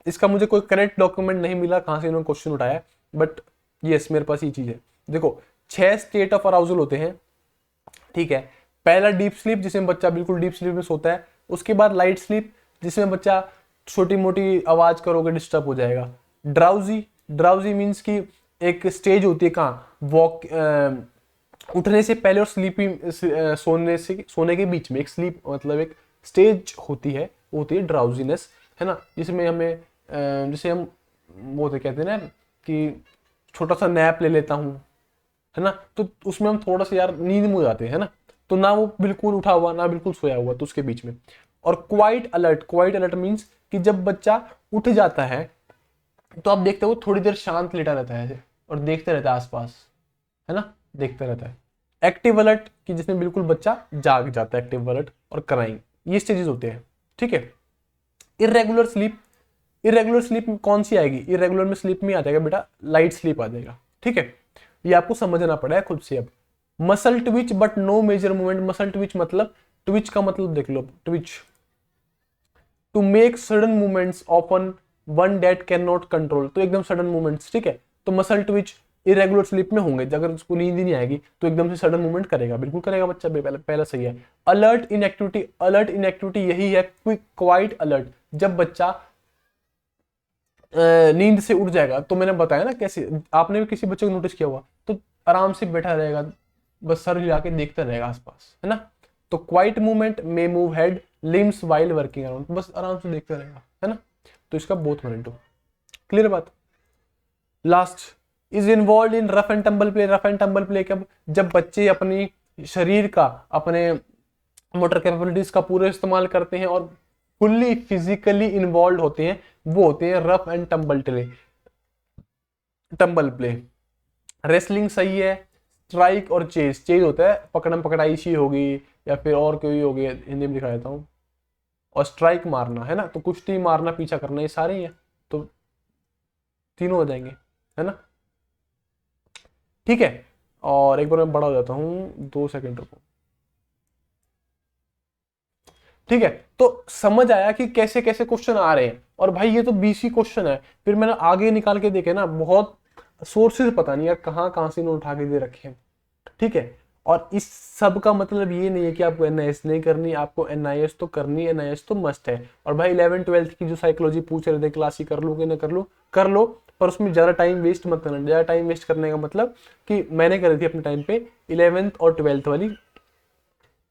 इसका मुझे कोई करेक्ट डॉक्यूमेंट नहीं मिला कहां से इन्होंने क्वेश्चन उठाया, बट यस मेरे पास ये चीज है। देखो, 6 स्टेट ऑफ अराउजल होते हैं, ठीक है। पहला डीप स्लीप, जिसमें बच्चा बिल्कुल डीप स्लीप में सोता है। उसके बाद लाइट स्लीप, जिसमें बच्चा छोटी मोटी आवाज करोगे डिस्टर्ब हो जाएगा। ड्राउजी, ड्राउजी मीन्स की एक स्टेज होती है, कहाँ, वॉक, उठने से पहले और स्लीपी, सोने के बीच में एक स्लीप मतलब एक स्टेज होती है, वो होती है ड्राउजीनेस, है ना, जिसमें हमें जैसे हम वो तो कहते हैं ना कि छोटा सा नैप ले लेता हूँ, है ना, तो उसमें हम थोड़ा सा यार नींद में हो जाते हैं, है ना, तो ना वो बिल्कुल उठा हुआ ना बिल्कुल सोया हुआ, तो उसके बीच में। और quite alert, quite alert means कि जब बच्चा उठ जाता है, तो आप देखते हो थोड़ी देर शांत लेटा रहता है ऐसे और देखते रहता है आसपास, है ना, देखते रहता है। एक्टिव अलर्ट कि जिसमें बिल्कुल बच्चा जाग जाता है, एक्टिव अलर्ट और क्राइंग, ये स्टेजेस होते हैं, ठीक है। इरेगुलर स्लीप, इरेगुलर स्लीप कौन सी आएगी, इरेगुलर में स्लीप में आ जाएगा बेटा लाइट स्लीप आ जाएगा, ठीक है। ये आपको समझना पड़ेगा खुद से। अब muscle twitch but no major movement, muscle twitch मतलब, ट्विच का मतलब देख लो, twitch to make sudden movements often one that can not control, तो एकदम सडन मूवमेंट्स, ठीक है। तो मसल ट्विच इरेगुलर स्लीप में होंगे, अगर उसको नींद ही नहीं आएगी तो एकदम से सडन मूवमेंट करेगा, बिल्कुल करेगा बच्चा, पहला सही है। अलर्ट इनएक्टिविटी, अलर्ट इनएक्टिविटी यही है क्विक क्वाइट अलर्ट, जब बच्चा नींद से उठ जाएगा। तो मैंने बताया ना कैसे, आपने भी किसी बच्चे को नोटिस किया हुआ, तो आराम से बैठा रहेगा, बस सर हिला के देखता रहेगा आसपास, है ना। तो क्वाइट मूवमेंट मे move head limbs while working around, बस आराम से देखता रहेगा, है ना। तो इसका बोथ मॉनिटो, क्लियर बात। Last is involve in rough and tumble play, rough and tumble play कब, जब बच्चे अपनी शरीर का, अपने मोटर कैपेबिलिटीज का पूरा इस्तेमाल करते हैं और फुल्ली फिजिकली इन्वॉल्व होते हैं, वो होते हैं rough and tumble play, tumble play. Wrestling सही है, स्ट्राइक और चेज, चेज होता है पकड़म पकड़ाई सी होगी या फिर और कोई होगी, हिंदी में दिखा देता हूँ, और स्ट्राइक मारना, है ना, तो कुश्ती मारना पीछा करना, ये सारे ही है, तो तीनों हो जाएंगे, है ना, ठीक है। और एक बार मैं बड़ा हो जाता हूँ, 2 सेकंड रुको, ठीक है। तो समझ आया कि कैसे कैसे क्वेश्चन आ रहे हैं, और भाई ये तो 20 क्वेश्चन है, फिर मैंने आगे निकाल के देखे ना, बहुत सोर्सेज पता नहीं यार कहाँ कहाँ से इन्होंने उठा के दे रखे हैं, ठीक है। और इस सब का मतलब ये नहीं है कि आपको एनआईएस नहीं करनी, आपको एनआईएस तो करनी है, एनआईएस तो मस्ट है। और भाई 11th 12th की जो साइकोलॉजी पूछ रहे थे क्लास ही कर लो कि ना कर लो, कर लो, पर उसमें ज़्यादा टाइम वेस्ट मत करना। ज़्यादा टाइम वेस्ट करने का मतलब कि मैंने करी थी अपने टाइम पे 11th और 12th वाली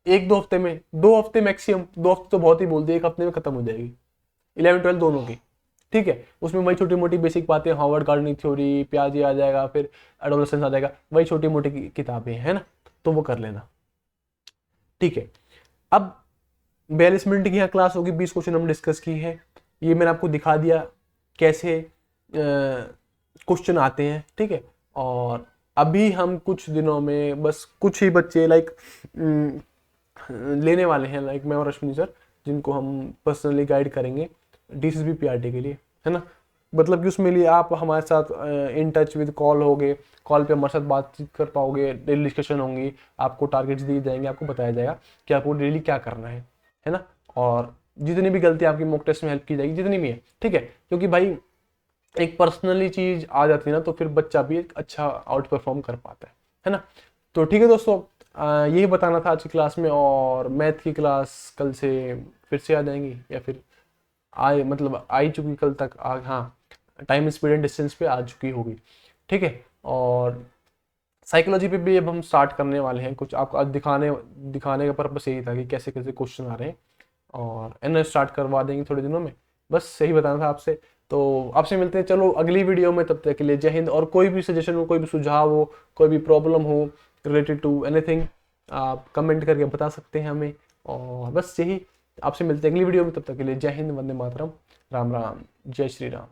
1-2 हफ्ते में, 2 हफ्ते मैक्सिमम, 2 हफ्ते तो बहुत ही बोल दिए, 1 हफ्ते में खत्म हो जाएगी 11th 12th दोनों की, ठीक है। उसमें वही छोटी मोटी बेसिक बातें, हार्वर्ड गार्डनिंग थ्योरी, प्याजे आ जाएगा, फिर एडोलेसेंस आ जाएगा, वही छोटी मोटी किताबें है ना, तो वो कर लेना, ठीक है। अब 42 मिनट की यहाँ क्लास होगी, 20 क्वेश्चन हम डिस्कस की है, ये मैंने आपको दिखा दिया कैसे क्वेश्चन आते हैं, ठीक है। और अभी हम कुछ दिनों में बस कुछ ही बच्चे लाइक लेने वाले हैं, लाइक मैं और अश्विनी सर, जिनको हम पर्सनली गाइड करेंगे डीसीपी पीआरटी के लिए, है ना। मतलब कि उसमें लिए आप हमारे साथ इन टच विद कॉल होगे, कॉल पे हमारे साथ बातचीत कर पाओगे, डेली डिस्कशन होंगी, आपको टारगेट्स दिए जाएंगे, आपको बताया जाएगा कि आपको डेली क्या करना है ना। और जितनी भी गलती आपकी मॉक टेस्ट में हेल्प की जाएगी, जितनी भी है, ठीक है। क्योंकि भाई एक पर्सनली चीज आ जाती है ना, तो फिर बच्चा भी एक अच्छा आउट परफॉर्म कर पाता है ना। तो ठीक है दोस्तों, यही बताना था आज की क्लास में। और मैथ की क्लास कल से फिर से आ जाएंगी, या फिर आए मतलब आई चुकी कल तक, हाँ, टाइम स्पीड एंड डिस्टेंस पे आ चुकी होगी, ठीक है। और साइकोलॉजी पे भी अब हम स्टार्ट करने वाले हैं कुछ, आपको आज दिखाने का पर्पस यही था कि कैसे कैसे क्वेश्चन आ रहे हैं, और एन स्टार्ट करवा देंगे थोड़े दिनों में, बस यही बताना था आपसे। तो आपसे मिलते हैं चलो अगली वीडियो में, तब तक के लिए जय हिंद। और कोई भी सजेशन हो, कोई भी सुझाव हो, कोई भी प्रॉब्लम हो रिलेटेड टू एनीथिंग, आप कमेंट करके बता सकते हैं हमें। और बस यही, आपसे मिलते हैं अगली वीडियो में, तब तक के लिए जय हिंद, वंदे मातरम, राम राम, जय श्री राम।